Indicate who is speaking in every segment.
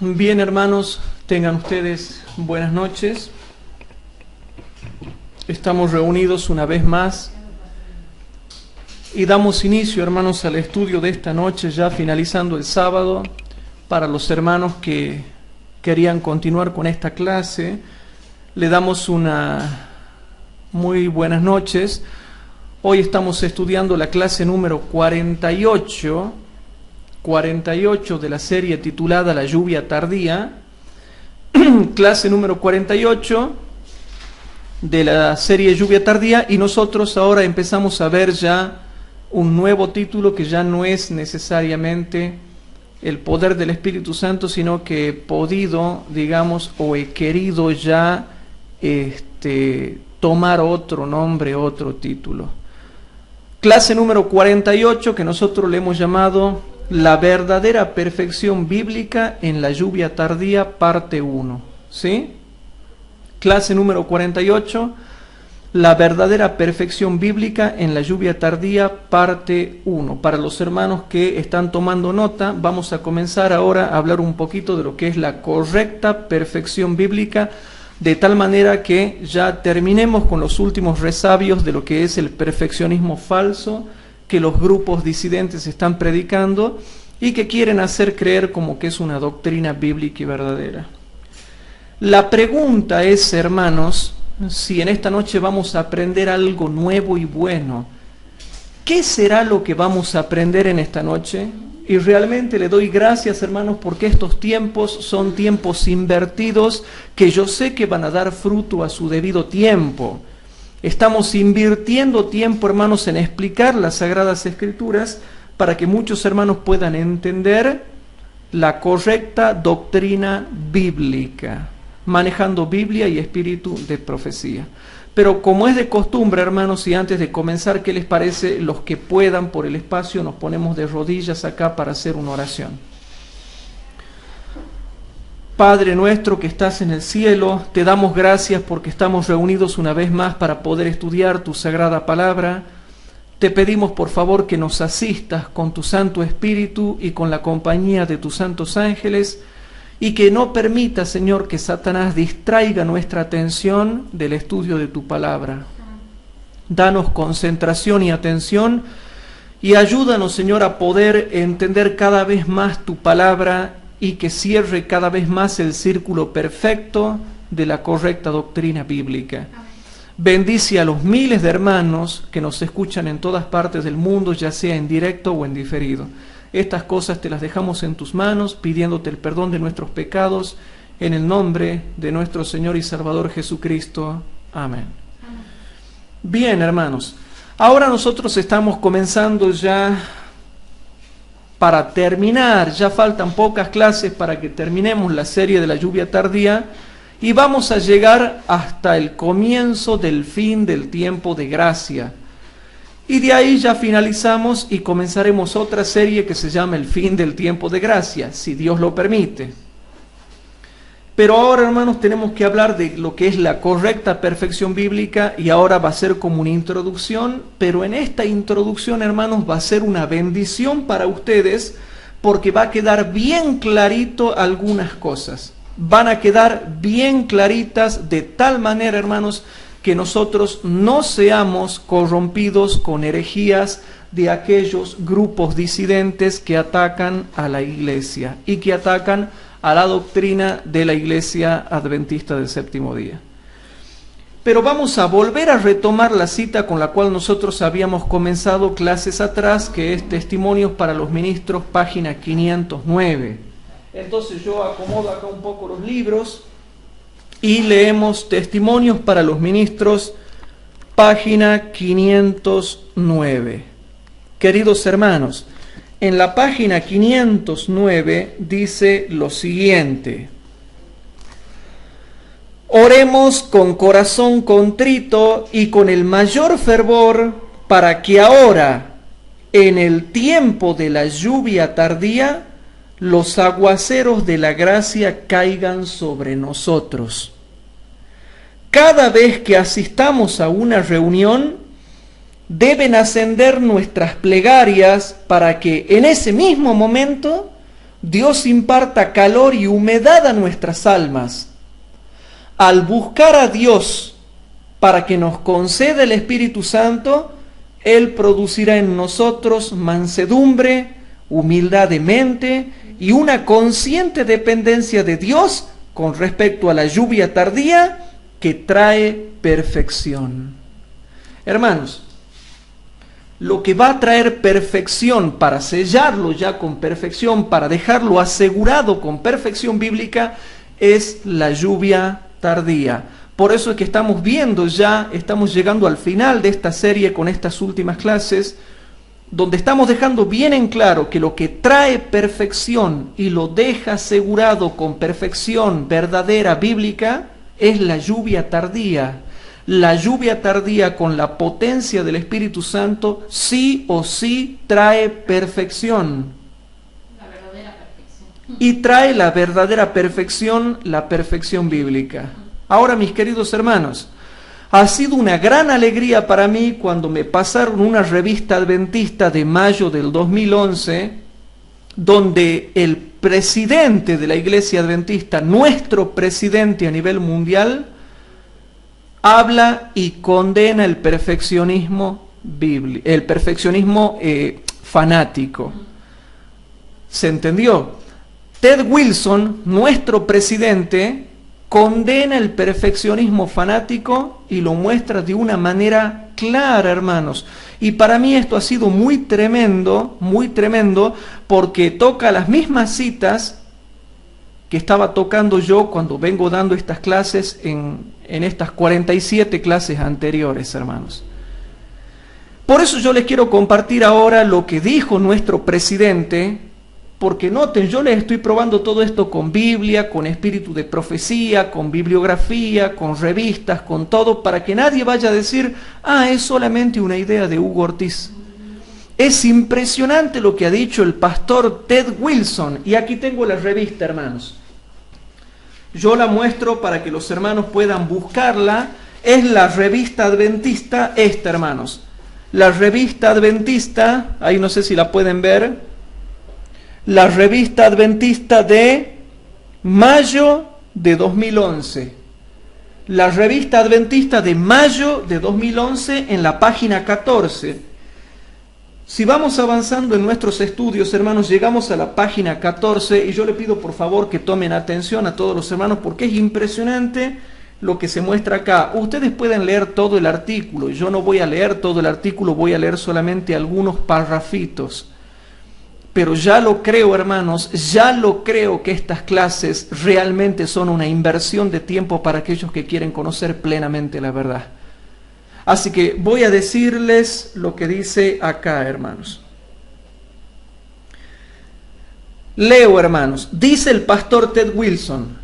Speaker 1: Bien, hermanos, tengan ustedes buenas noches. Estamos reunidos una vez más y damos inicio, hermanos, al estudio de esta noche, ya finalizando el sábado. Para los hermanos que querían continuar con esta clase, le damos una muy buenas noches. Hoy estamos estudiando la clase número 48 de la serie titulada La lluvia tardía. Clase número 48 de la serie Lluvia tardía, y nosotros ahora empezamos a ver ya un nuevo título que ya no es necesariamente el poder del Espíritu Santo, sino que he podido, digamos, o he querido ya tomar otro nombre, otro título. Clase número 48, que nosotros le hemos llamado La verdadera perfección bíblica en la lluvia tardía, parte 1. ¿Sí? Clase número 48, La verdadera perfección bíblica en la lluvia tardía, parte 1. Para los hermanos que están tomando nota, vamos a comenzar ahora a hablar un poquito de lo que es la correcta perfección bíblica, de tal manera que ya terminemos con los últimos resabios de lo que es el perfeccionismo falso que los grupos disidentes están predicando y que quieren hacer creer como que es una doctrina bíblica y verdadera. La pregunta es, hermanos, si en esta noche vamos a aprender algo nuevo y bueno. ¿Qué será lo que vamos a aprender en esta noche? Y realmente le doy gracias, hermanos, porque estos tiempos son tiempos invertidos que yo sé que van a dar fruto a su debido tiempo. Estamos invirtiendo tiempo, hermanos, en explicar las Sagradas Escrituras para que muchos hermanos puedan entender la correcta doctrina bíblica, manejando Biblia y espíritu de profecía. Pero como es de costumbre, hermanos, y antes de comenzar, ¿qué les parece? Los que puedan por el espacio, nos ponemos de rodillas acá para hacer una oración. Padre nuestro que estás en el cielo, te damos gracias porque estamos reunidos una vez más para poder estudiar tu sagrada palabra. Te pedimos por favor que nos asistas con tu Santo Espíritu y con la compañía de tus santos ángeles, y que no permita, Señor, que Satanás distraiga nuestra atención del estudio de tu palabra. Danos concentración y atención, y ayúdanos, Señor, a poder entender cada vez más tu palabra y que cierre cada vez más el círculo perfecto de la correcta doctrina bíblica. Bendice a los miles de hermanos que nos escuchan en todas partes del mundo, ya sea en directo o en diferido. Estas cosas te las dejamos en tus manos, pidiéndote el perdón de nuestros pecados, en el nombre de nuestro Señor y Salvador Jesucristo. Amén. Bien, hermanos, ahora nosotros estamos comenzando ya para terminar, ya faltan pocas clases para que terminemos la serie de la lluvia tardía, y vamos a llegar hasta el comienzo del fin del tiempo de gracia. Y de ahí ya finalizamos y comenzaremos otra serie que se llama El fin del tiempo de gracia, si Dios lo permite. Pero ahora, hermanos, tenemos que hablar de lo que es la correcta perfección bíblica, y ahora va a ser como una introducción, pero en esta introducción, hermanos, va a ser una bendición para ustedes, porque va a quedar bien clarito algunas cosas. Van a quedar bien claritas de tal manera, hermanos, que nosotros no seamos corrompidos con herejías de aquellos grupos disidentes que atacan a la iglesia y que atacan a la doctrina de la iglesia adventista del séptimo día. Pero vamos a volver a retomar la cita con la cual nosotros habíamos comenzado clases atrás, que es Testimonios para los Ministros, página 509. Entonces yo acomodo acá un poco los libros y leemos Testimonios para los Ministros, página 509. Queridos hermanos, en la página 509 dice lo siguiente: oremos con corazón contrito y con el mayor fervor para que ahora, en el tiempo de la lluvia tardía, los aguaceros de la gracia caigan sobre nosotros. Cada vez que asistamos a una reunión, deben ascender nuestras plegarias para que en ese mismo momento Dios imparta calor y humedad a nuestras almas. Al buscar a Dios para que nos conceda el Espíritu Santo, Él producirá en nosotros mansedumbre, humildad de mente y una consciente dependencia de Dios con respecto a la lluvia tardía que trae perfección. Hermanos, lo que va a traer perfección, para sellarlo ya con perfección, para dejarlo asegurado con perfección bíblica, es la lluvia tardía. Por eso es que estamos viendo ya, estamos llegando al final de esta serie con estas últimas clases, donde estamos dejando bien en claro que lo que trae perfección y lo deja asegurado con perfección verdadera bíblica es la lluvia tardía. La lluvia tardía con la potencia del Espíritu Santo sí o sí trae perfección.
Speaker 2: La verdadera perfección.
Speaker 1: Y trae la verdadera perfección, la perfección bíblica. Ahora, mis queridos hermanos, ha sido una gran alegría para mí cuando me pasaron una revista adventista de mayo del 2011, donde el presidente de la Iglesia Adventista, nuestro presidente a nivel mundial, habla y condena el perfeccionismo bíblico, el perfeccionismo fanático. ¿Se entendió? Ted Wilson, nuestro presidente, condena el perfeccionismo fanático y lo muestra de una manera clara, hermanos. Y para mí esto ha sido muy tremendo, porque toca las mismas citas que estaba tocando yo cuando vengo dando estas clases en estas 47 clases anteriores, hermanos. Por eso yo les quiero compartir ahora lo que dijo nuestro presidente, porque noten, yo les estoy probando todo esto con Biblia, con espíritu de profecía, con bibliografía, con revistas, con todo, para que nadie vaya a decir, es solamente una idea de Hugo Ortiz. Es impresionante lo que ha dicho el pastor Ted Wilson, y aquí tengo la revista, hermanos. Yo la muestro para que los hermanos puedan buscarla. Es la revista adventista esta, hermanos. La revista adventista, ahí no sé si la pueden ver, la revista adventista de mayo de 2011. La revista adventista de mayo de 2011 en la página 14. Si vamos avanzando en nuestros estudios, hermanos, llegamos a la página 14 y yo le pido por favor que tomen atención a todos los hermanos porque es impresionante lo que se muestra acá. Ustedes pueden leer todo el artículo, yo no voy a leer todo el artículo, voy a leer solamente algunos parrafitos. Pero ya lo creo, hermanos, ya lo creo que estas clases realmente son una inversión de tiempo para aquellos que quieren conocer plenamente la verdad. Así que voy a decirles lo que dice acá, hermanos. Leo, hermanos, dice el pastor Ted Wilson: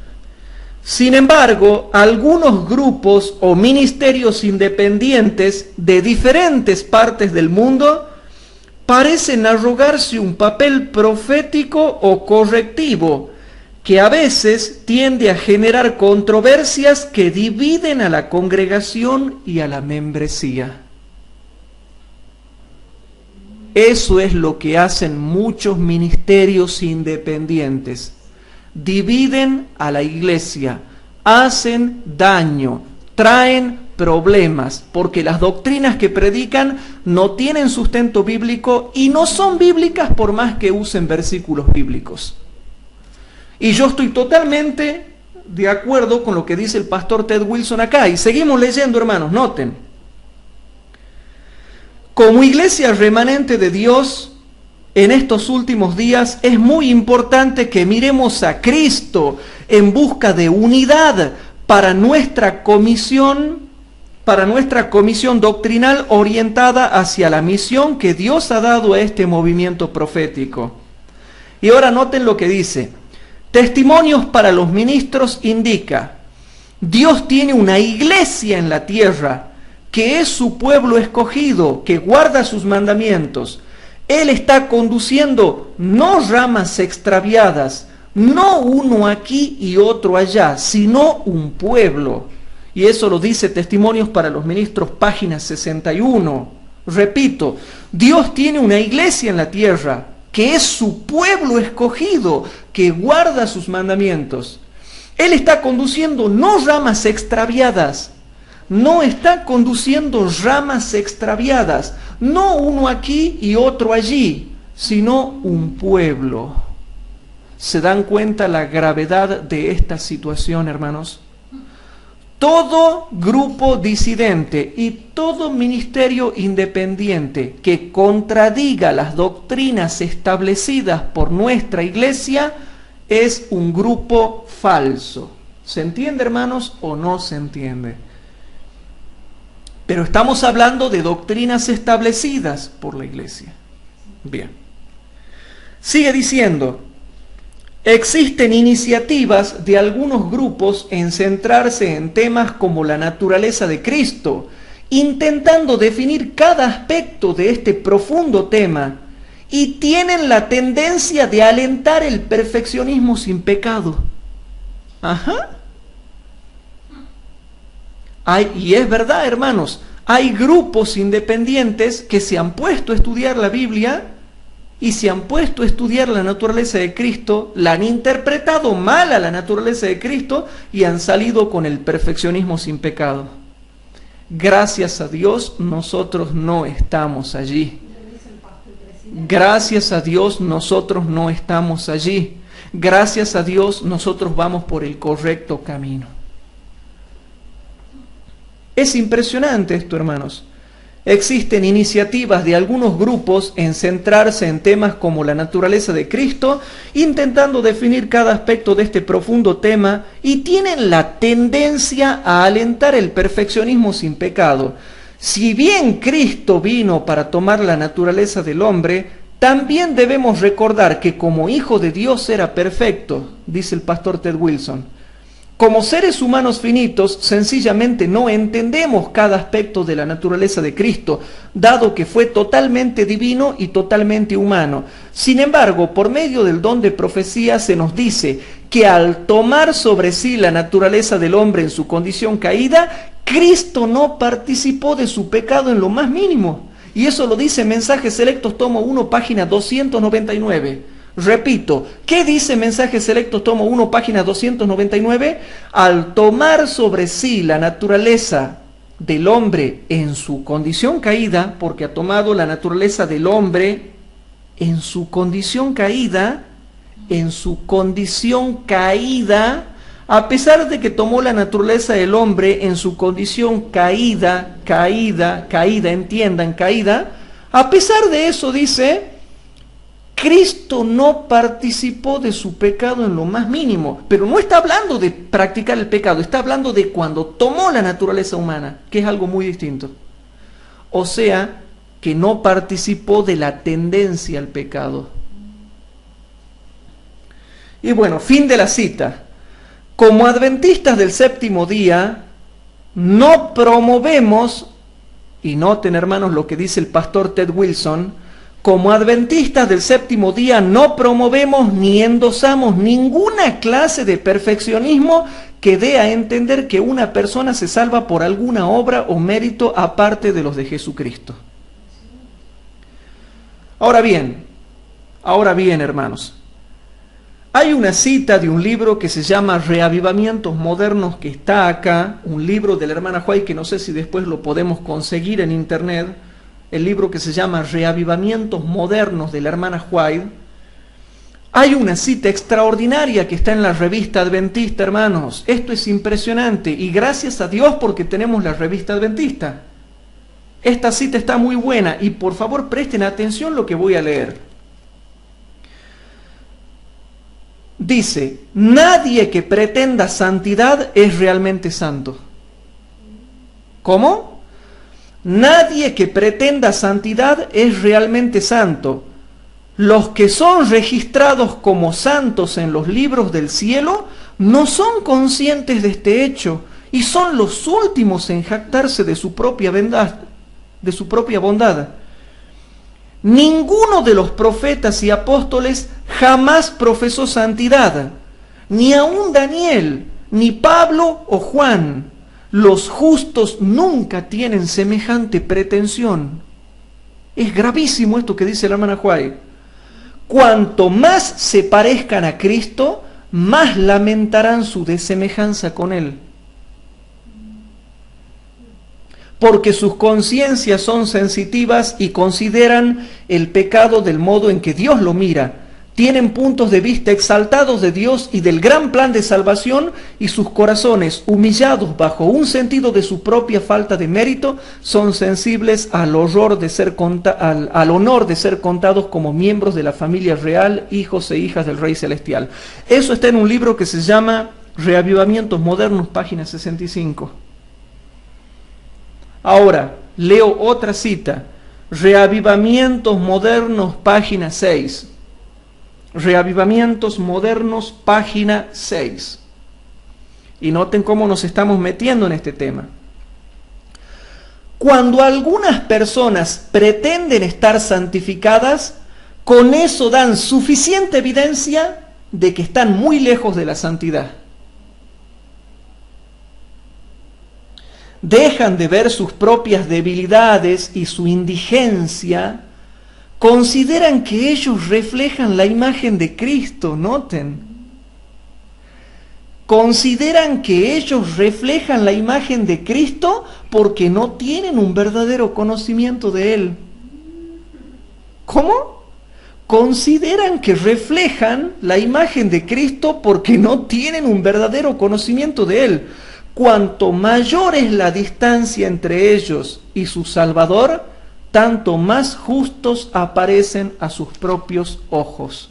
Speaker 1: sin embargo, algunos grupos o ministerios independientes de diferentes partes del mundo parecen arrogarse un papel profético o correctivo que a veces tiende a generar controversias que dividen a la congregación y a la membresía. Eso es lo que hacen muchos ministerios independientes. Dividen a la iglesia, hacen daño, traen problemas, porque las doctrinas que predican no tienen sustento bíblico y no son bíblicas por más que usen versículos bíblicos. Y yo estoy totalmente de acuerdo con lo que dice el pastor Ted Wilson acá. Y seguimos leyendo, hermanos, noten. Como iglesia remanente de Dios, en estos últimos días es muy importante que miremos a Cristo en busca de unidad para nuestra comisión doctrinal orientada hacia la misión que Dios ha dado a este movimiento profético. Y ahora noten lo que dice. Testimonios para los ministros indica: Dios tiene una iglesia en la tierra que es su pueblo escogido, que guarda sus mandamientos. Él está conduciendo no ramas extraviadas, no uno aquí y otro allá, sino un pueblo. Y eso lo dice Testimonios para los Ministros, página 61. Repito, Dios tiene una iglesia en la tierra que es su pueblo escogido, que guarda sus mandamientos. Él está conduciendo no ramas extraviadas, no está conduciendo ramas extraviadas, no uno aquí y otro allí, sino un pueblo. ¿Se dan cuenta la gravedad de esta situación, hermanos? Todo grupo disidente y todo ministerio independiente que contradiga las doctrinas establecidas por nuestra iglesia es un grupo falso. ¿Se entiende, hermanos, o no se entiende? Pero estamos hablando de doctrinas establecidas por la iglesia. Bien. Sigue diciendo: existen iniciativas de algunos grupos en centrarse en temas como la naturaleza de Cristo, intentando definir cada aspecto de este profundo tema, y tienen la tendencia de alentar el perfeccionismo sin pecado. Ajá. Y es verdad, hermanos, hay grupos independientes que se han puesto a estudiar la Biblia y se han puesto a estudiar la naturaleza de Cristo, la han interpretado mal a la naturaleza de Cristo y han salido con el perfeccionismo sin pecado. Gracias a Dios, nosotros no estamos allí. Gracias a Dios, nosotros no estamos allí. Gracias a Dios, nosotros vamos por el correcto camino. Es impresionante esto, hermanos. Existen iniciativas de algunos grupos en centrarse en temas como la naturaleza de Cristo, intentando definir cada aspecto de este profundo tema, y tienen la tendencia a alentar el perfeccionismo sin pecado. Si bien Cristo vino para tomar la naturaleza del hombre, también debemos recordar que como Hijo de Dios era perfecto, dice el pastor Ted Wilson. Como seres humanos finitos, sencillamente no entendemos cada aspecto de la naturaleza de Cristo, dado que fue totalmente divino y totalmente humano. Sin embargo, por medio del don de profecía se nos dice que al tomar sobre sí la naturaleza del hombre en su condición caída, Cristo no participó de su pecado en lo más mínimo. Y eso lo dice Mensajes Selectos, tomo 1, página 299. Repito, ¿qué dice Mensajes Selectos, tomo 1, página 299? Al tomar sobre sí la naturaleza del hombre en su condición caída, porque ha tomado la naturaleza del hombre en su condición caída, a pesar de que tomó la naturaleza del hombre en su condición caída, entiendan, caída, a pesar de eso dice, Cristo no participó de su pecado en lo más mínimo, pero no está hablando de practicar el pecado, está hablando de cuando tomó la naturaleza humana, que es algo muy distinto. O sea, que no participó de la tendencia al pecado. Y bueno, fin de la cita. Como adventistas del séptimo día, no promovemos, y noten, hermanos, lo que dice el pastor Ted Wilson, como adventistas del séptimo día no promovemos ni endosamos ninguna clase de perfeccionismo que dé a entender que una persona se salva por alguna obra o mérito aparte de los de Jesucristo. Ahora bien, hermanos, hay una cita de un libro que se llama Reavivamientos Modernos, que está acá, un libro de la hermana White, que no sé si después lo podemos conseguir en internet, el libro que se llama Reavivamientos Modernos de la hermana White. Hay una cita extraordinaria que está en la revista Adventista, hermanos. Esto es impresionante y gracias a Dios porque tenemos la revista Adventista. Esta cita está muy buena y por favor presten atención lo que voy a leer. Dice, nadie que pretenda santidad es realmente santo. ¿Cómo? Nadie que pretenda santidad es realmente santo. Los que son registrados como santos en los libros del cielo no son conscientes de este hecho y son los últimos en jactarse de su propia bondad. Ninguno de los profetas y apóstoles jamás profesó santidad, ni aun Daniel, ni Pablo o Juan. Los justos nunca tienen semejante pretensión. Es gravísimo esto que dice la hermana White. Cuanto más se parezcan a Cristo, más lamentarán su desemejanza con Él. Porque sus conciencias son sensitivas y consideran el pecado del modo en que Dios lo mira. Tienen puntos de vista exaltados de Dios y del gran plan de salvación, y sus corazones, humillados bajo un sentido de su propia falta de mérito, son sensibles al honor de ser contados como miembros de la familia real, hijos e hijas del Rey Celestial. Eso está en un libro que se llama Reavivamientos Modernos, página 65. Ahora, leo otra cita. Reavivamientos Modernos, página 6. Reavivamientos Modernos, página 6. Y noten cómo nos estamos metiendo en este tema. Cuando algunas personas pretenden estar santificadas, con eso dan suficiente evidencia de que están muy lejos de la santidad. Dejan de ver sus propias debilidades y su indigencia. Consideran que ellos reflejan la imagen de Cristo, noten. Consideran que ellos reflejan la imagen de Cristo porque no tienen un verdadero conocimiento de Él. ¿Cómo? Consideran que reflejan la imagen de Cristo porque no tienen un verdadero conocimiento de Él. Cuanto mayor es la distancia entre ellos y su Salvador, tanto más justos aparecen a sus propios ojos.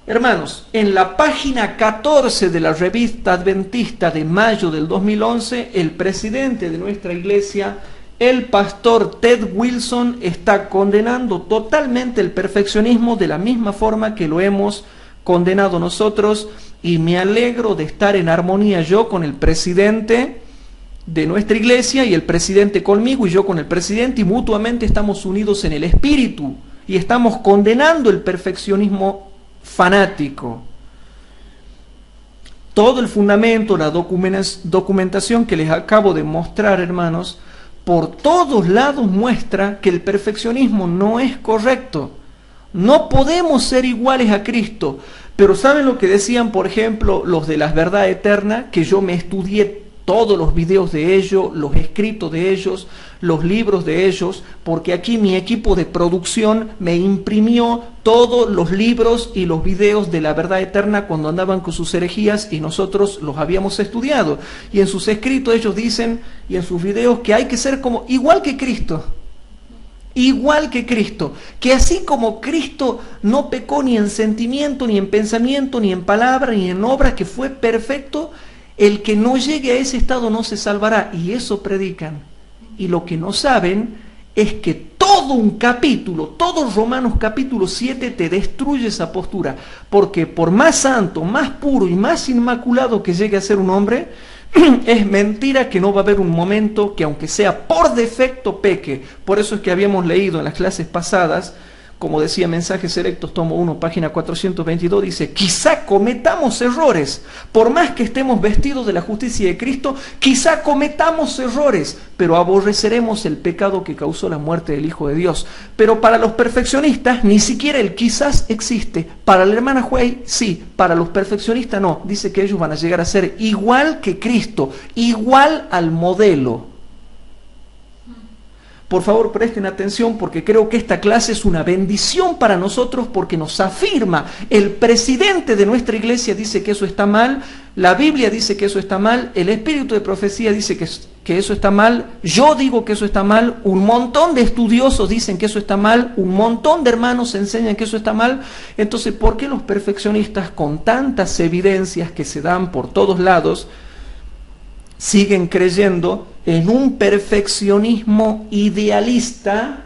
Speaker 1: Hermanos, en la página 14 de la Revista Adventista de mayo del 2011, el presidente de nuestra iglesia, el pastor Ted Wilson, está condenando totalmente el perfeccionismo de la misma forma que lo hemos condenado nosotros, y me alegro de estar en armonía yo con el presidente de nuestra iglesia y el presidente conmigo y yo con el presidente, y mutuamente estamos unidos en el espíritu y estamos condenando el perfeccionismo fanático. Todo el fundamento, la documentación que les acabo de mostrar, hermanos, por todos lados muestra que el perfeccionismo no es correcto. No podemos ser iguales a Cristo. Pero ¿saben lo que decían, por ejemplo, los de la verdad eterna? Que yo me estudié todos los videos de ellos, los escritos de ellos, los libros de ellos, porque aquí mi equipo de producción me imprimió todos los libros y los videos de la verdad eterna cuando andaban con sus herejías y nosotros los habíamos estudiado. Y en sus escritos ellos dicen, y en sus videos, que hay que ser como igual que Cristo. Igual que Cristo, que así como Cristo no pecó ni en sentimiento, ni en pensamiento, ni en palabra, ni en obra, que fue perfecto, el que no llegue a ese estado no se salvará, y eso predican. Y lo que no saben es que todo un capítulo, todo Romanos capítulo 7 te destruye esa postura, porque por más santo, más puro y más inmaculado que llegue a ser un hombre, es mentira que no va a haber un momento que, aunque sea por defecto, peque. Por eso es que habíamos leído en las clases pasadas, como decía Mensajes Selectos, tomo 1, página 422, dice, quizá cometamos errores, por más que estemos vestidos de la justicia de Cristo, quizá cometamos errores, pero aborreceremos el pecado que causó la muerte del Hijo de Dios. Pero para los perfeccionistas, ni siquiera el quizás existe. Para la hermana Huey, sí, para los perfeccionistas no. Dice que ellos van a llegar a ser igual que Cristo, igual al modelo. Por favor, presten atención, porque creo que esta clase es una bendición para nosotros, porque nos afirma. El presidente de nuestra iglesia dice que eso está mal, la Biblia dice que eso está mal, el espíritu de profecía dice que eso está mal, yo digo que eso está mal, un montón de estudiosos dicen que eso está mal, un montón de hermanos enseñan que eso está mal. Entonces, ¿por qué los perfeccionistas, con tantas evidencias que se dan por todos lados, siguen creyendo en un perfeccionismo idealista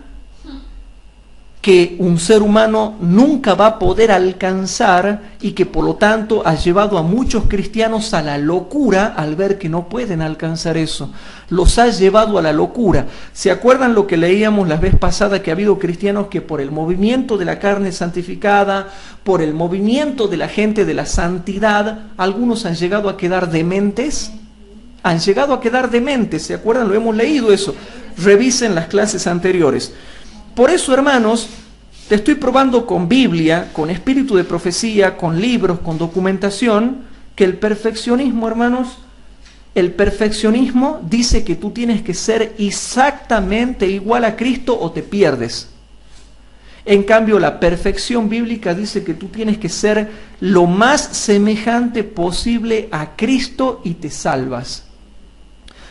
Speaker 1: que un ser humano nunca va a poder alcanzar, y que por lo tanto ha llevado a muchos cristianos a la locura al ver que no pueden alcanzar eso? Los ha llevado a la locura. ¿Se acuerdan lo que leíamos la vez pasada? Que ha habido cristianos que por el movimiento de la carne santificada, por el movimiento de la gente de la santidad, algunos han llegado a quedar dementes. Han llegado a quedar dementes, ¿se acuerdan? Lo hemos leído eso. Revisen las clases anteriores. Por eso, hermanos, te estoy probando con Biblia, con espíritu de profecía, con libros, con documentación, que el perfeccionismo, hermanos, el perfeccionismo dice que tú tienes que ser exactamente igual a Cristo o te pierdes. En cambio, la perfección bíblica dice que tú tienes que ser lo más semejante posible a Cristo y te salvas.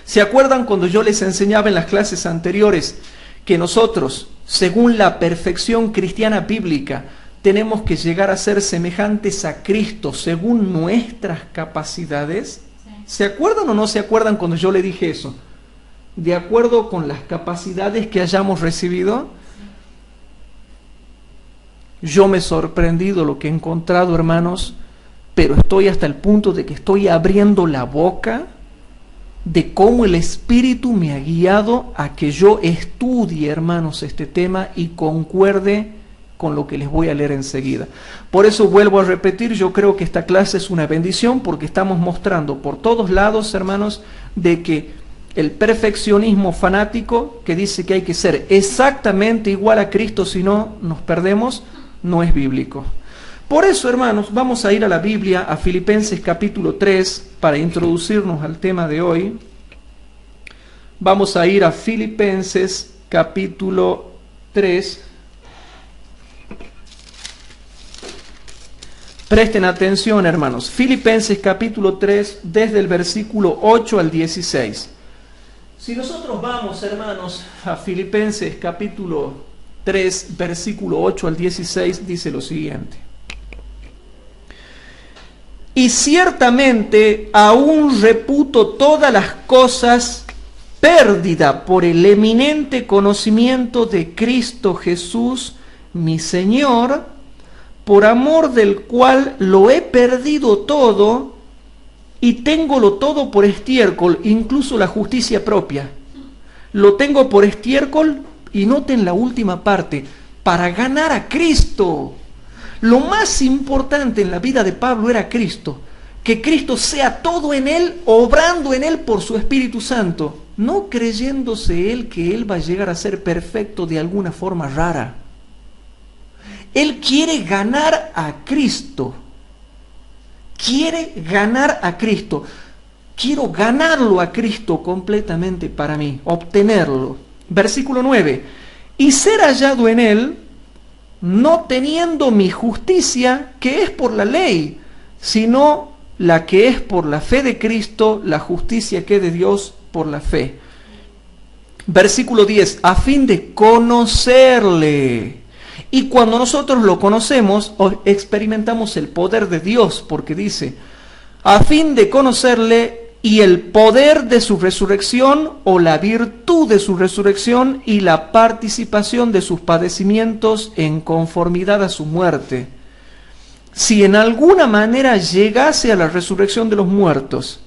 Speaker 1: ¿Se acuerdan cuando yo les enseñaba en las clases anteriores que nosotros, según la perfección cristiana bíblica, tenemos que llegar a ser semejantes a Cristo según nuestras capacidades? ¿Se acuerdan o no se acuerdan cuando yo le dije eso? ¿De acuerdo con las capacidades que hayamos recibido? Yo me he sorprendido lo que he encontrado, hermanos, pero estoy hasta el punto de que estoy abriendo la boca de cómo el Espíritu me ha guiado a que yo estudie, hermanos, este tema y concuerde con lo que les voy a leer enseguida. Por eso vuelvo a repetir, yo creo que esta clase es una bendición porque estamos mostrando por todos lados, hermanos, de que el perfeccionismo fanático que dice que hay que ser exactamente igual a Cristo, si no nos perdemos, no es bíblico. Por eso, hermanos, vamos a ir a la Biblia, a Filipenses capítulo 3, para introducirnos al tema de hoy. Vamos a ir a Filipenses capítulo 3. Presten atención, hermanos. Filipenses capítulo 3, desde el versículo 8 al 16. Si nosotros vamos, hermanos, a Filipenses capítulo 3, versículo 8 al 16, dice lo siguiente. Y ciertamente aún reputo todas las cosas pérdida por el eminente conocimiento de Cristo Jesús, mi Señor, por amor del cual lo he perdido todo y téngolo todo por estiércol, incluso la justicia propia. Lo tengo por estiércol, y noten la última parte, para ganar a Cristo. Lo más importante en la vida de Pablo era Cristo, que Cristo sea todo en él, obrando en él por su Espíritu Santo, no creyéndose él que él va a llegar a ser perfecto de alguna forma rara. Él quiere ganar a Cristo, quiere ganar a Cristo, quiero ganarlo a Cristo completamente para mí, obtenerlo. Versículo 9, y ser hallado en él, no teniendo mi justicia, que es por la ley, sino la que es por la fe de Cristo, la justicia que es de Dios por la fe. Versículo 10, a fin de conocerle. Y cuando nosotros lo conocemos, experimentamos el poder de Dios, porque dice, a fin de conocerle y el poder de su resurrección, o la virtud de su resurrección, y la participación de sus padecimientos en conformidad a su muerte. Si en alguna manera llegase a la resurrección de los muertos.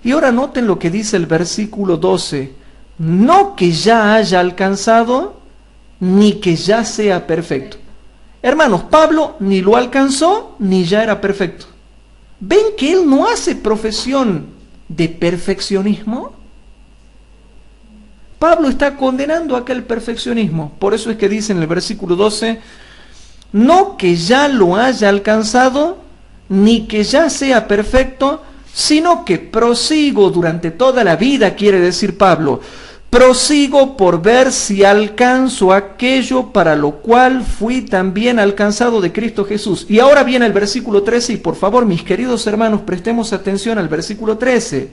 Speaker 1: Y ahora noten lo que dice el versículo 12. No que ya haya alcanzado, ni que ya sea perfecto. Hermanos, Pablo ni lo alcanzó, ni ya era perfecto. ¿Ven que él no hace profesión de perfeccionismo? Pablo está condenando aquel perfeccionismo. Por eso es que dice en el versículo 12, no que ya lo haya alcanzado, ni que ya sea perfecto, sino que prosigo durante toda la vida, quiere decir Pablo. Prosigo por ver si alcanzo aquello para lo cual fui también alcanzado de Cristo Jesús. Y ahora viene el versículo 13, y por favor, mis queridos hermanos, prestemos atención al versículo 13.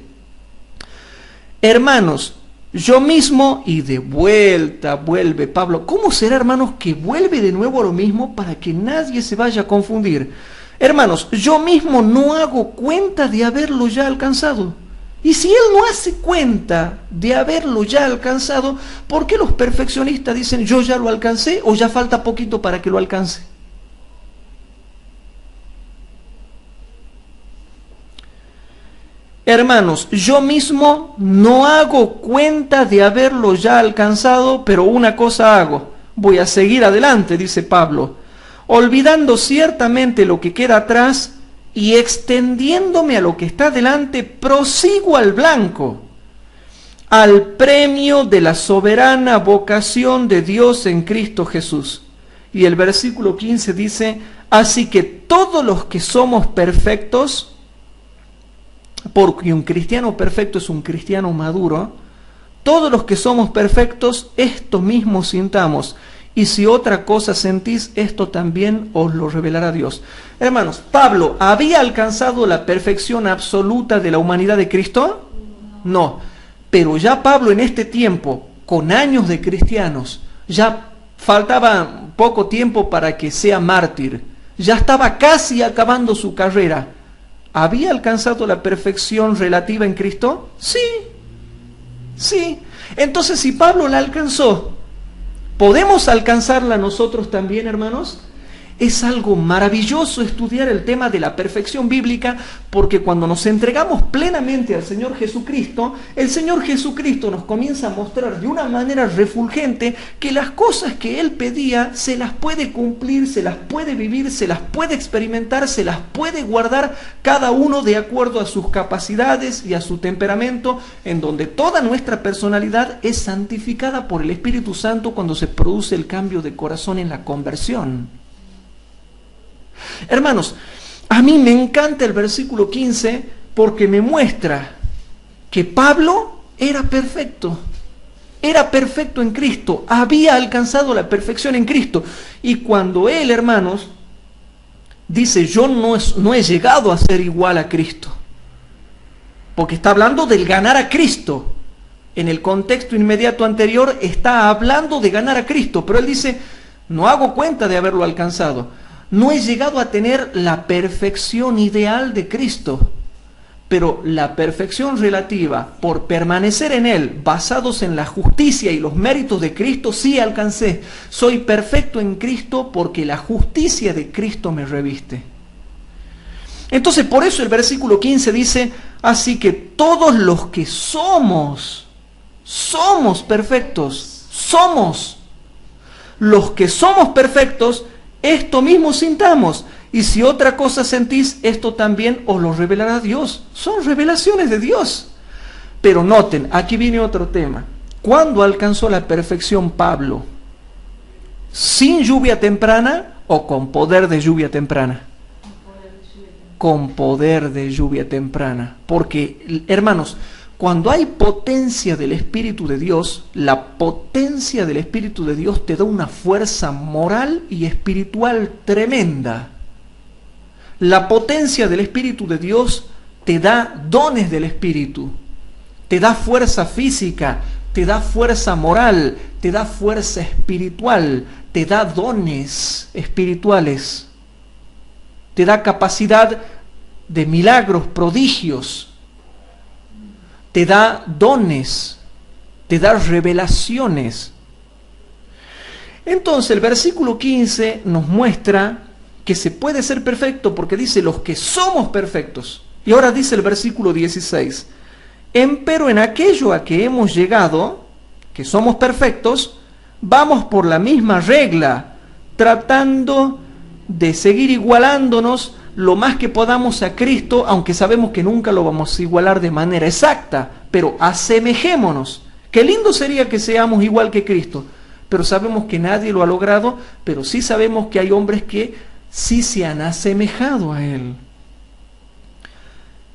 Speaker 1: Hermanos, yo mismo, y de vuelta vuelve Pablo. ¿Cómo será, hermanos, que vuelve de nuevo a lo mismo para que nadie se vaya a confundir? Hermanos, yo mismo no hago cuenta de haberlo ya alcanzado. Y si él no hace cuenta de haberlo ya alcanzado, ¿por qué los perfeccionistas dicen yo ya lo alcancé o ya falta poquito para que lo alcance? Hermanos, yo mismo no hago cuenta de haberlo ya alcanzado, pero una cosa hago, voy a seguir adelante, dice Pablo, olvidando ciertamente lo que queda atrás y extendiéndome a lo que está delante, prosigo al blanco, al premio de la soberana vocación de Dios en Cristo Jesús. Y el versículo 15 dice, así que todos los que somos perfectos, porque un cristiano perfecto es un cristiano maduro, todos los que somos perfectos, esto mismo sintamos. Y si otra cosa sentís, esto también os lo revelará Dios. Hermanos, ¿Pablo había alcanzado la perfección absoluta de la humanidad de Cristo? No. Pero ya Pablo en este tiempo, con años de cristianos, ya faltaba poco tiempo para que sea mártir. Ya estaba casi acabando su carrera. ¿Había alcanzado la perfección relativa en Cristo? Sí. Sí. Entonces, si Pablo la alcanzó, ¿podemos alcanzarla nosotros también, hermanos? Es algo maravilloso estudiar el tema de la perfección bíblica, porque cuando nos entregamos plenamente al Señor Jesucristo, el Señor Jesucristo nos comienza a mostrar de una manera refulgente que las cosas que Él pedía se las puede cumplir, se las puede vivir, se las puede experimentar, se las puede guardar cada uno de acuerdo a sus capacidades y a su temperamento, en donde toda nuestra personalidad es santificada por el Espíritu Santo cuando se produce el cambio de corazón en la conversión. Hermanos, a mí me encanta el versículo 15 porque me muestra que Pablo era perfecto en Cristo, había alcanzado la perfección en Cristo. Y cuando él, hermanos, dice, yo no he llegado a ser igual a Cristo, porque está hablando del ganar a Cristo. En el contexto inmediato anterior está hablando de ganar a Cristo, pero él dice, no hago cuenta de haberlo alcanzado. No he llegado a tener la perfección ideal de Cristo, pero la perfección relativa, por permanecer en Él, basados en la justicia y los méritos de Cristo, sí alcancé. Soy perfecto en Cristo porque la justicia de Cristo me reviste. Entonces, por eso el versículo 15 dice, así que todos los que somos perfectos, los que somos perfectos, esto mismo sintamos, y si otra cosa sentís, esto también os lo revelará Dios. Son revelaciones de Dios. Pero noten, aquí viene otro tema. ¿Cuándo alcanzó la perfección Pablo? ¿Sin lluvia temprana o con poder de lluvia temprana? Con poder de lluvia temprana. Porque, hermanos, cuando hay potencia del Espíritu de Dios, la potencia del Espíritu de Dios te da una fuerza moral y espiritual tremenda. La potencia del Espíritu de Dios te da dones del Espíritu, te da fuerza física, te da fuerza moral, te da fuerza espiritual, te da dones espirituales, te da capacidad de milagros, prodigios, te da dones, te da revelaciones. Entonces el versículo 15 nos muestra que se puede ser perfecto porque dice los que somos perfectos. Y ahora dice el versículo 16, empero en aquello a que hemos llegado, que somos perfectos, vamos por la misma regla, tratando de seguir igualándonos lo más que podamos a Cristo, aunque sabemos que nunca lo vamos a igualar de manera exacta, pero asemejémonos. Qué lindo sería que seamos igual que Cristo, pero sabemos que nadie lo ha logrado, pero sí sabemos que hay hombres que sí se han asemejado a Él.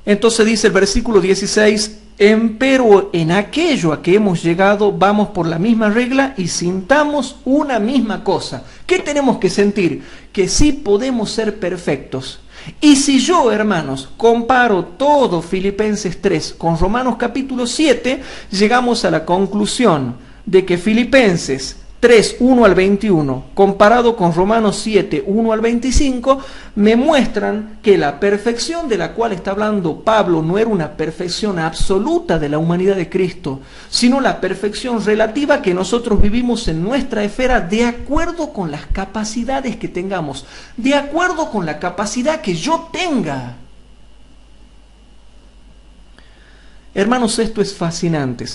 Speaker 1: Entonces dice el versículo 16, empero en aquello a que hemos llegado, vamos por la misma regla y sintamos una misma cosa. ¿Qué tenemos que sentir? Que sí podemos ser perfectos. Y si yo, hermanos, comparo todo Filipenses 3 con Romanos capítulo 7, llegamos a la conclusión de que Filipenses 3, 1 al 21, comparado con Romanos 7, 1 al 25, me muestran que la perfección de la cual está hablando Pablo no era una perfección absoluta de la humanidad de Cristo, sino la perfección relativa que nosotros vivimos en nuestra esfera de acuerdo con las capacidades que tengamos, de acuerdo con la capacidad que yo tenga. Hermanos, esto es fascinante.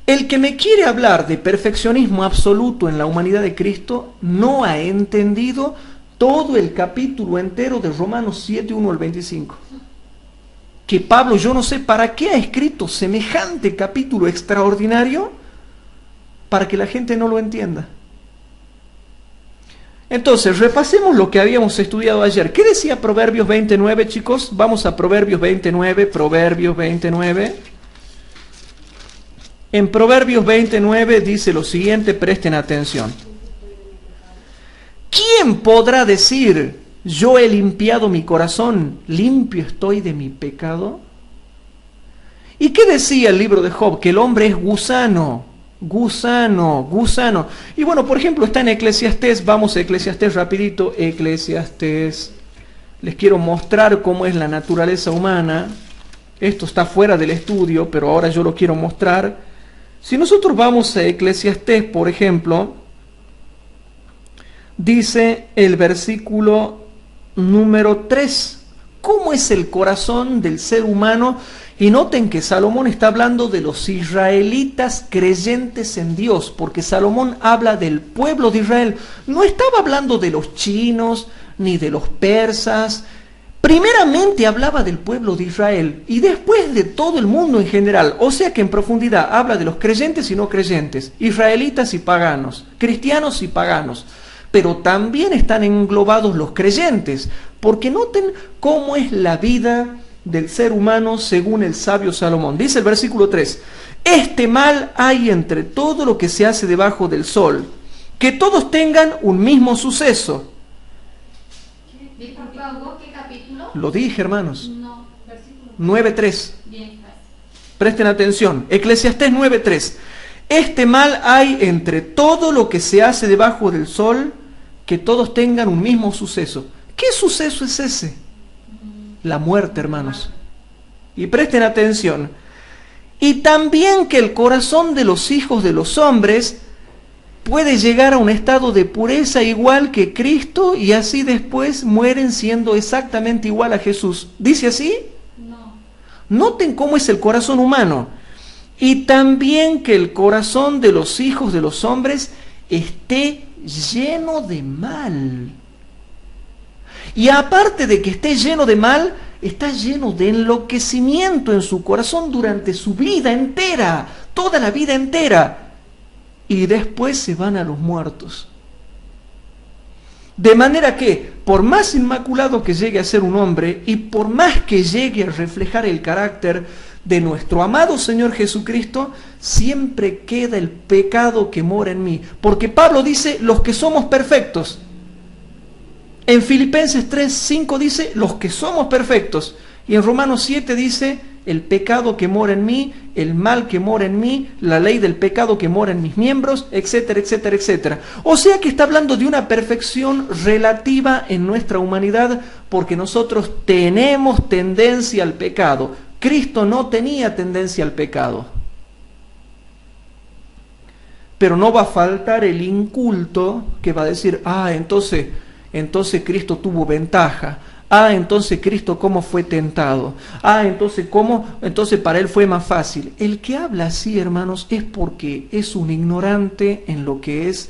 Speaker 1: El que me quiere hablar de perfeccionismo absoluto en la humanidad de Cristo no ha entendido todo el capítulo entero de Romanos 7, 1 al 25. Que Pablo, yo no sé para qué ha escrito semejante capítulo extraordinario para que la gente no lo entienda. Entonces, repasemos lo que habíamos estudiado ayer. ¿Qué decía Proverbios 29, chicos? Vamos a Proverbios 29, Proverbios 29. En Proverbios 29 dice lo siguiente, presten atención. ¿Quién podrá decir, yo he limpiado mi corazón, limpio estoy de mi pecado? ¿Y qué decía el libro de Job? Que el hombre es gusano. Y bueno, por ejemplo, está en Eclesiastés. Vamos a Eclesiastés rapidito. Eclesiastés. Les quiero mostrar cómo es la naturaleza humana. Esto está fuera del estudio, pero ahora yo lo quiero mostrar. Si nosotros vamos a Eclesiastés, por ejemplo, dice el versículo número 3. ¿Cómo es el corazón del ser humano? Y noten que Salomón está hablando de los israelitas creyentes en Dios, porque Salomón habla del pueblo de Israel. No estaba hablando de los chinos ni de los persas. Primeramente hablaba del pueblo de Israel y después de todo el mundo en general. O sea que en profundidad habla de los creyentes y no creyentes, israelitas y paganos, cristianos y paganos. Pero también están englobados los creyentes, porque noten cómo es la vida del ser humano según el sabio Salomón. Dice el versículo 3, este mal hay entre todo lo que se hace debajo del sol, que todos tengan un mismo suceso.
Speaker 2: ¿Qué capítulo?
Speaker 1: Lo dije, hermanos.
Speaker 2: No, versículo
Speaker 1: 9.3.
Speaker 2: Bien, gracias.
Speaker 1: Presten atención. Eclesiastés 9.3. Este mal hay entre todo lo que se hace debajo del sol, que todos tengan un mismo suceso. ¿Qué suceso es ese? La muerte, hermanos. Y presten atención. Y también que el corazón de los hijos de los hombres puede llegar a un estado de pureza igual que Cristo y así después mueren siendo exactamente igual a Jesús. ¿Dice así?
Speaker 2: No.
Speaker 1: Noten cómo es el corazón humano. Y también que el corazón de los hijos de los hombres esté lleno de mal. Y aparte de que esté lleno de mal, está lleno de enloquecimiento en su corazón durante su vida entera, toda la vida entera. Y después se van a los muertos. De manera que, por más inmaculado que llegue a ser un hombre, y por más que llegue a reflejar el carácter de nuestro amado Señor Jesucristo, siempre queda el pecado que mora en mí. Porque Pablo dice, los que somos perfectos. En Filipenses 3:5 dice, los que somos perfectos. Y en Romanos 7 dice, el pecado que mora en mí, el mal que mora en mí, la ley del pecado que mora en mis miembros, etcétera, etcétera, etcétera. O sea que está hablando de una perfección relativa en nuestra humanidad, porque nosotros tenemos tendencia al pecado. Cristo no tenía tendencia al pecado. Pero no va a faltar el inculto que va a decir, entonces Cristo tuvo ventaja. Entonces Cristo cómo fue tentado. Entonces para él fue más fácil. El que habla así, hermanos, es porque es un ignorante en lo que es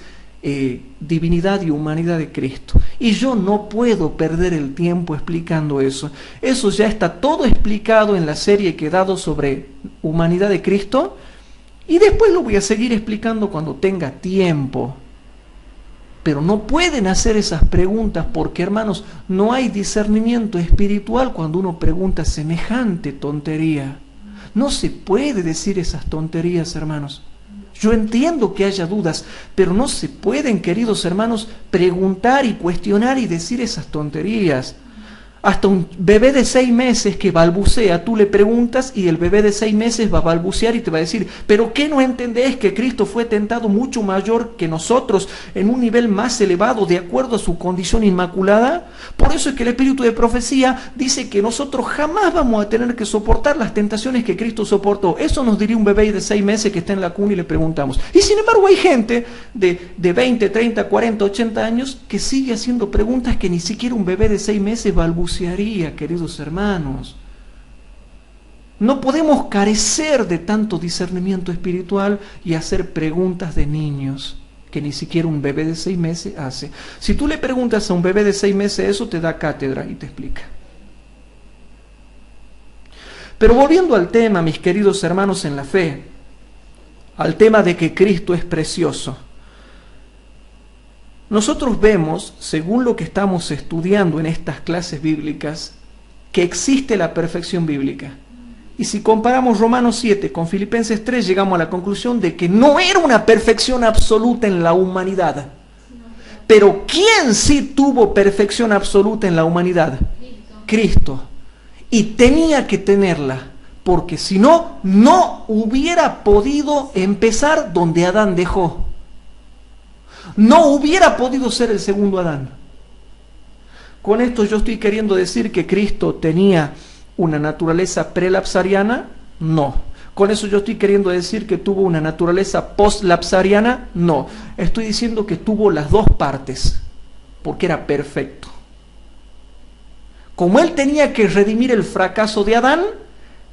Speaker 1: divinidad y humanidad de Cristo. Y yo no puedo perder el tiempo explicando eso. Eso ya está todo explicado en la serie que he dado sobre humanidad de Cristo. Y después lo voy a seguir explicando cuando tenga tiempo. Pero no pueden hacer esas preguntas porque, hermanos, no hay discernimiento espiritual cuando uno pregunta semejante tontería. No se puede decir esas tonterías, hermanos. Yo entiendo que haya dudas, pero no se pueden, queridos hermanos, preguntar y cuestionar y decir esas tonterías. Hasta un bebé de 6 meses que balbucea, tú le preguntas y el bebé de 6 meses va a balbucear y te va a decir, ¿pero qué no entendés que Cristo fue tentado mucho mayor que nosotros en un nivel más elevado de acuerdo a su condición inmaculada? Por eso es que el espíritu de profecía dice que nosotros jamás vamos a tener que soportar las tentaciones que Cristo soportó. Eso nos diría un bebé de 6 meses que está en la cuna y le preguntamos. Y sin embargo hay gente de 20, 30, 40, 80 años que sigue haciendo preguntas que ni siquiera un bebé de 6 meses balbucea. Queridos hermanos, no podemos carecer de tanto discernimiento espiritual y hacer preguntas de niños que ni siquiera un bebé de 6 meses hace. Si tú le preguntas a un bebé de 6 meses eso, te da cátedra y te explica. Pero volviendo al tema, mis queridos hermanos en la fe, al tema de que Cristo es precioso. nosotros vemos, según lo que estamos estudiando en estas clases bíblicas, que existe la perfección bíblica. Y si comparamos Romanos 7 con Filipenses 3, llegamos a la conclusión de que no era una perfección absoluta en la humanidad. Pero ¿quién sí tuvo perfección absoluta en la humanidad? Cristo. Y tenía que tenerla, porque si no, no hubiera podido empezar donde Adán dejó. No hubiera podido ser el segundo Adán. Con esto yo estoy queriendo decir que Cristo tenía una naturaleza prelapsariana, no. Con eso yo estoy queriendo decir que tuvo una naturaleza postlapsariana, no. Estoy diciendo que tuvo las dos partes, porque era perfecto. Como él tenía que redimir el fracaso de Adán,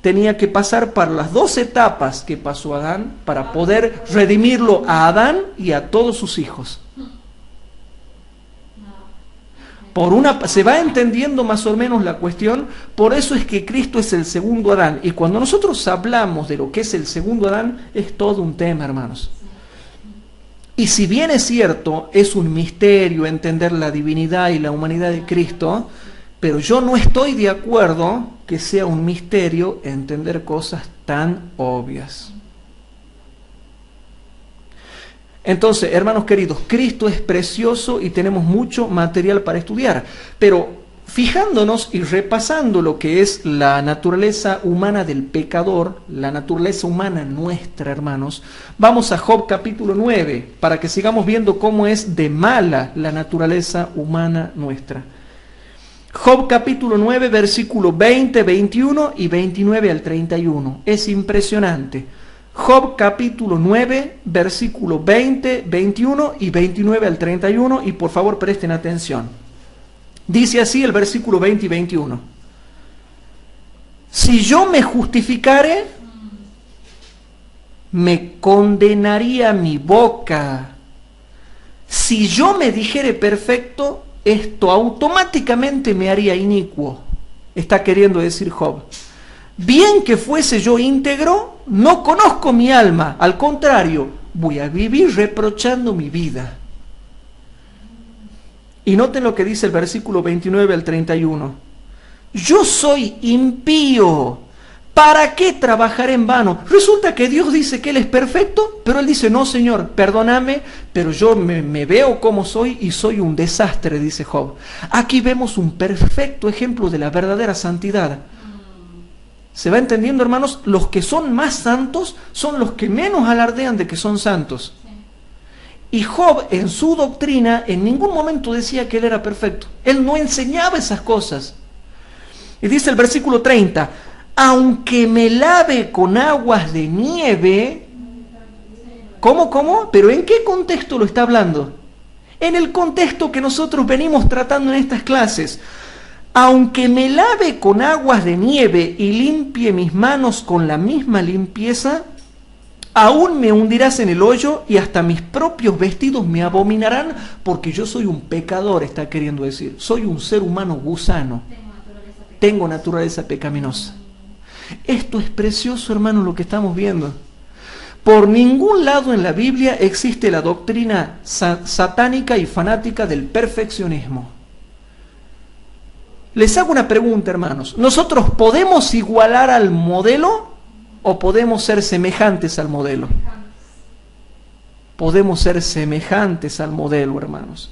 Speaker 1: tenía que pasar por las dos etapas que pasó Adán para poder redimirlo a Adán y a todos sus hijos. Se va entendiendo más o menos la cuestión. Por eso es que Cristo es el segundo Adán. Y cuando nosotros hablamos de lo que es el segundo Adán, es todo un tema, hermanos. Y si bien es cierto, es un misterio entender la divinidad y la humanidad de Cristo, pero yo no estoy de acuerdo que sea un misterio entender cosas tan obvias. Entonces, hermanos queridos, Cristo es precioso y tenemos mucho material para estudiar, pero fijándonos y repasando lo que es la naturaleza humana del pecador, la naturaleza humana nuestra, hermanos, vamos a Job capítulo 9, para que sigamos viendo cómo es de mala la naturaleza humana nuestra. Job capítulo 9, versículo 20, 21 y 29 al 31. Es impresionante. Job capítulo 9, versículo 20, 21 y 29 al 31, y por favor presten atención. Dice así el versículo 20 y 21. Si yo me justificare, me condenaría mi boca. Si yo me dijere perfecto, esto automáticamente me haría inicuo. Está queriendo decir Job. Bien que fuese yo íntegro, no conozco mi alma, al contrario, voy a vivir reprochando mi vida. Y noten lo que dice el versículo 29 al 31. Yo soy impío, ¿para qué trabajar en vano? Resulta que Dios dice que Él es perfecto, pero Él dice, no Señor, perdóname, pero yo me veo como soy y soy un desastre, dice Job. Aquí vemos un perfecto ejemplo de la verdadera santidad. ¿Se va entendiendo, hermanos? Los que son más santos son los que menos alardean de que son santos. Y Job, en su doctrina, en ningún momento decía que él era perfecto. Él no enseñaba esas cosas. Y dice el versículo 30, aunque me lave con aguas de nieve... ¿Cómo? ¿Pero en qué contexto lo está hablando? En el contexto que nosotros venimos tratando en estas clases. Aunque me lave con aguas de nieve y limpie mis manos con la misma limpieza, aún me hundirás en el hoyo y hasta mis propios vestidos me abominarán, porque yo soy un pecador, está queriendo decir. Soy un ser humano gusano. Tengo naturaleza pecaminosa. Esto es precioso, hermano, lo que estamos viendo. Por ningún lado en la Biblia existe la doctrina satánica y fanática del perfeccionismo. Les hago una pregunta, hermanos. ¿Nosotros podemos igualar al modelo o podemos ser semejantes al modelo? Podemos ser semejantes al modelo, hermanos.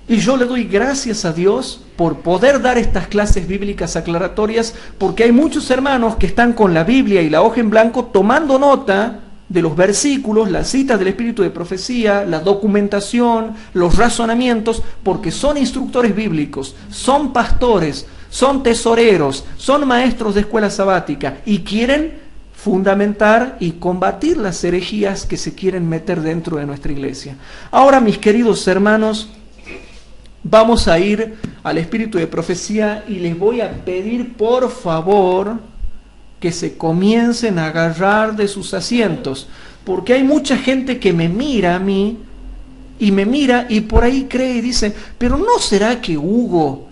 Speaker 1: Y yo le doy gracias a Dios por poder dar estas clases bíblicas aclaratorias, porque hay muchos hermanos que están con la Biblia y la hoja en blanco tomando nota de los versículos, las citas del espíritu de profecía, la documentación, los razonamientos, porque son instructores bíblicos, son pastores, son tesoreros, son maestros de escuela sabática y quieren fundamentar y combatir las herejías que se quieren meter dentro de nuestra iglesia. Ahora, mis queridos hermanos, vamos a ir al espíritu de profecía y les voy a pedir por favor que se comiencen a agarrar de sus asientos, porque hay mucha gente que me mira a mí, y me mira y por ahí cree y dice, pero ¿no será que Hugo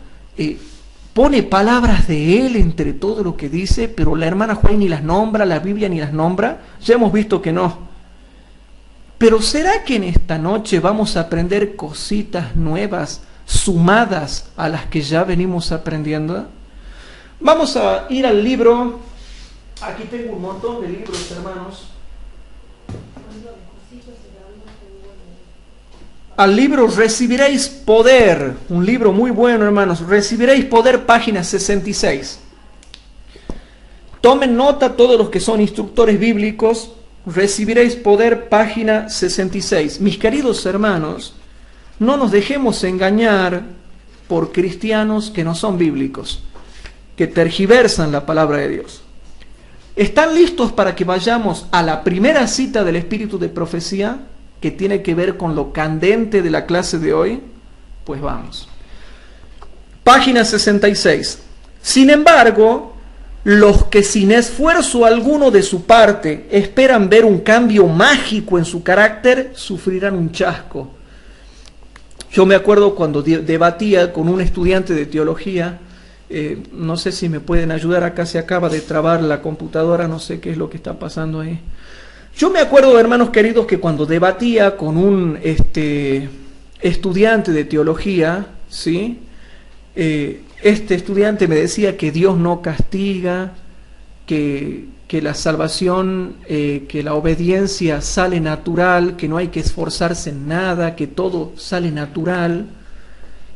Speaker 1: pone palabras de él entre todo lo que dice, pero la hermana Juan ni las nombra, la Biblia ni las nombra? Ya hemos visto que no. Pero ¿será que en esta noche vamos a aprender cositas nuevas sumadas a las que ya venimos aprendiendo? Vamos a ir al libro. Aquí tengo un montón de libros, hermanos. Al libro Recibiréis Poder, un libro muy bueno, hermanos. Recibiréis Poder, página 66. Tomen nota todos los que son instructores bíblicos. Recibiréis Poder, página 66. Mis queridos hermanos, no nos dejemos engañar por cristianos que no son bíblicos, que tergiversan la palabra de Dios. ¿Están listos para que vayamos a la primera cita del espíritu de profecía, que tiene que ver con lo candente de la clase de hoy? Pues vamos. Página 66. Sin embargo, los que sin esfuerzo alguno de su parte esperan ver un cambio mágico en su carácter, sufrirán un chasco. Yo me acuerdo cuando debatía con un estudiante de teología, no sé si me pueden ayudar, acá se acaba de trabar la computadora, no sé qué es lo que está pasando ahí. Yo me acuerdo, hermanos queridos, que cuando debatía con un estudiante de teología, ¿sí? Este estudiante me decía que Dios no castiga, que la salvación, que la obediencia sale natural, que no hay que esforzarse en nada, que todo sale natural.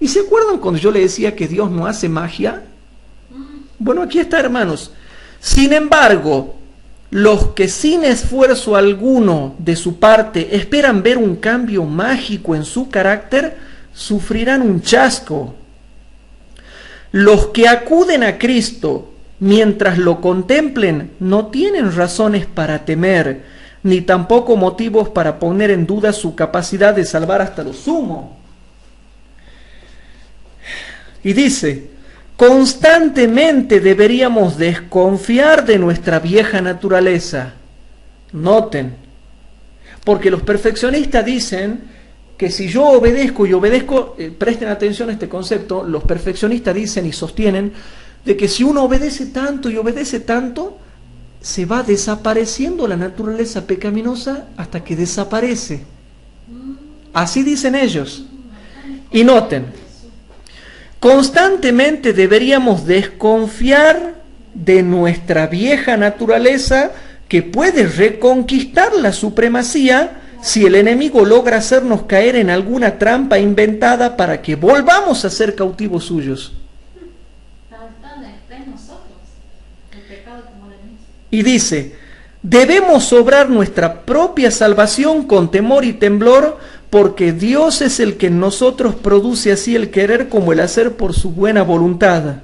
Speaker 1: ¿Y se acuerdan cuando yo le decía que Dios no hace magia? Bueno, aquí está, hermanos. Sin embargo, los que sin esfuerzo alguno de su parte esperan ver un cambio mágico en su carácter, sufrirán un chasco. Los que acuden a Cristo mientras lo contemplen no tienen razones para temer, ni tampoco motivos para poner en duda su capacidad de salvar hasta lo sumo. Y dice, constantemente deberíamos desconfiar de nuestra vieja naturaleza. Noten, porque los perfeccionistas dicen que si yo obedezco y obedezco, presten atención a este concepto, los perfeccionistas dicen y sostienen de que si uno obedece tanto y obedece tanto, se va desapareciendo la naturaleza pecaminosa hasta que desaparece. Así dicen ellos. Y noten, constantemente deberíamos desconfiar de nuestra vieja naturaleza que puede reconquistar la supremacía si el enemigo logra hacernos caer en alguna trampa inventada para que volvamos a ser cautivos suyos. Y dice, debemos obrar nuestra propia salvación con temor y temblor, porque Dios es el que en nosotros produce así el querer como el hacer por su buena voluntad.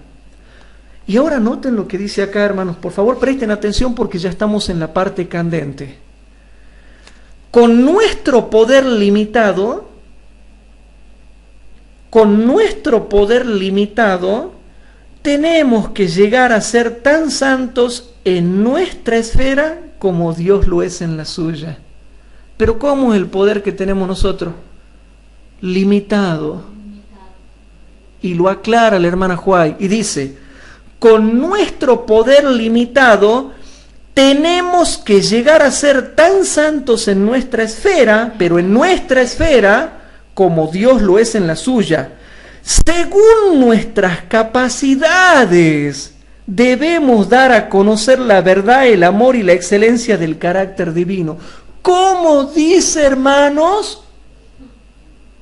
Speaker 1: Y ahora noten lo que dice acá, hermanos. Por favor, presten atención porque ya estamos en la parte candente. Con nuestro poder limitado, tenemos que llegar a ser tan santos en nuestra esfera como Dios lo es en la suya. Pero ¿cómo es el poder que tenemos nosotros? Limitado. Y lo aclara la hermana Huay y dice, con nuestro poder limitado tenemos que llegar a ser tan santos en nuestra esfera, pero en nuestra esfera, como Dios lo es en la suya. Según nuestras capacidades, debemos dar a conocer la verdad, el amor y la excelencia del carácter divino. ¿Cómo dice, hermanos?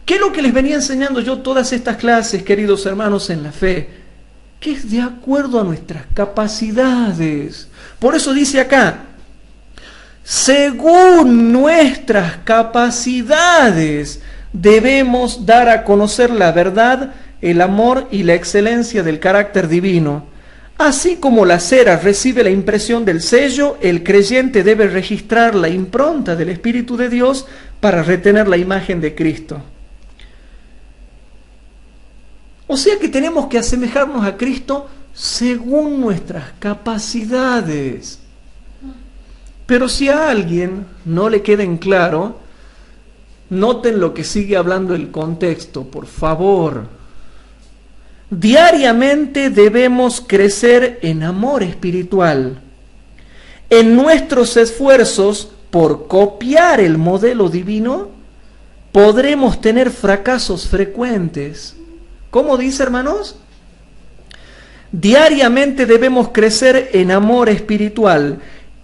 Speaker 1: ¿Qué es lo que les venía enseñando yo todas estas clases, queridos hermanos, en la fe? Que es de acuerdo a nuestras capacidades. Por eso dice acá, según nuestras capacidades debemos dar a conocer la verdad, el amor y la excelencia del carácter divino. Así como la cera recibe la impresión del sello, el creyente debe registrar la impronta del Espíritu de Dios para retener la imagen de Cristo. O sea que tenemos que asemejarnos a Cristo según nuestras capacidades. Pero si a alguien no le queda en claro, noten lo que sigue hablando el contexto, por favor. Diariamente debemos crecer en amor espiritual. En nuestros esfuerzos por copiar el modelo divino, podremos tener fracasos frecuentes. ¿Cómo dice, hermanos? Diariamente debemos crecer en amor espiritual.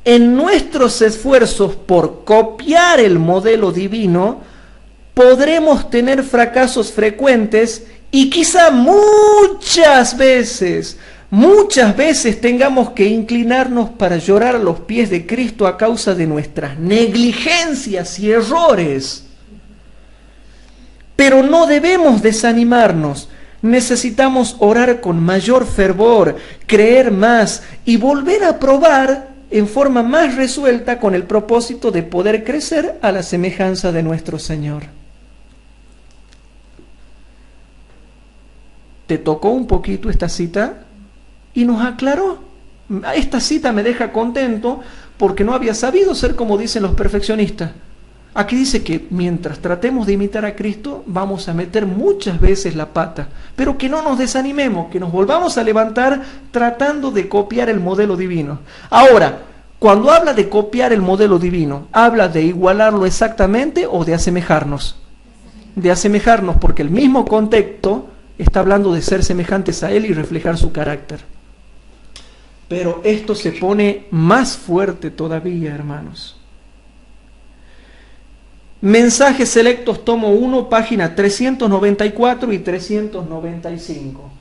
Speaker 1: En nuestros esfuerzos por copiar el modelo divino, podremos tener fracasos frecuentes y quizá muchas veces tengamos que inclinarnos para llorar a los pies de Cristo a causa de nuestras negligencias y errores. Pero no debemos desanimarnos. Necesitamos orar con mayor fervor, creer más y volver a probar en forma más resuelta con el propósito de poder crecer a la semejanza de nuestro Señor. ¿Te tocó un poquito esta cita? Y nos aclaró. Esta cita me deja contento porque no había sabido ser como dicen los perfeccionistas. Aquí dice que mientras tratemos de imitar a Cristo, vamos a meter muchas veces la pata, pero que no nos desanimemos, que nos volvamos a levantar tratando de copiar el modelo divino. Ahora, cuando habla de copiar el modelo divino, ¿habla de igualarlo exactamente o de asemejarnos? De asemejarnos, porque el mismo contexto está hablando de ser semejantes a Él y reflejar su carácter. Pero esto se pone más fuerte todavía, hermanos. Mensajes selectos, tomo 1, página 394 y 395.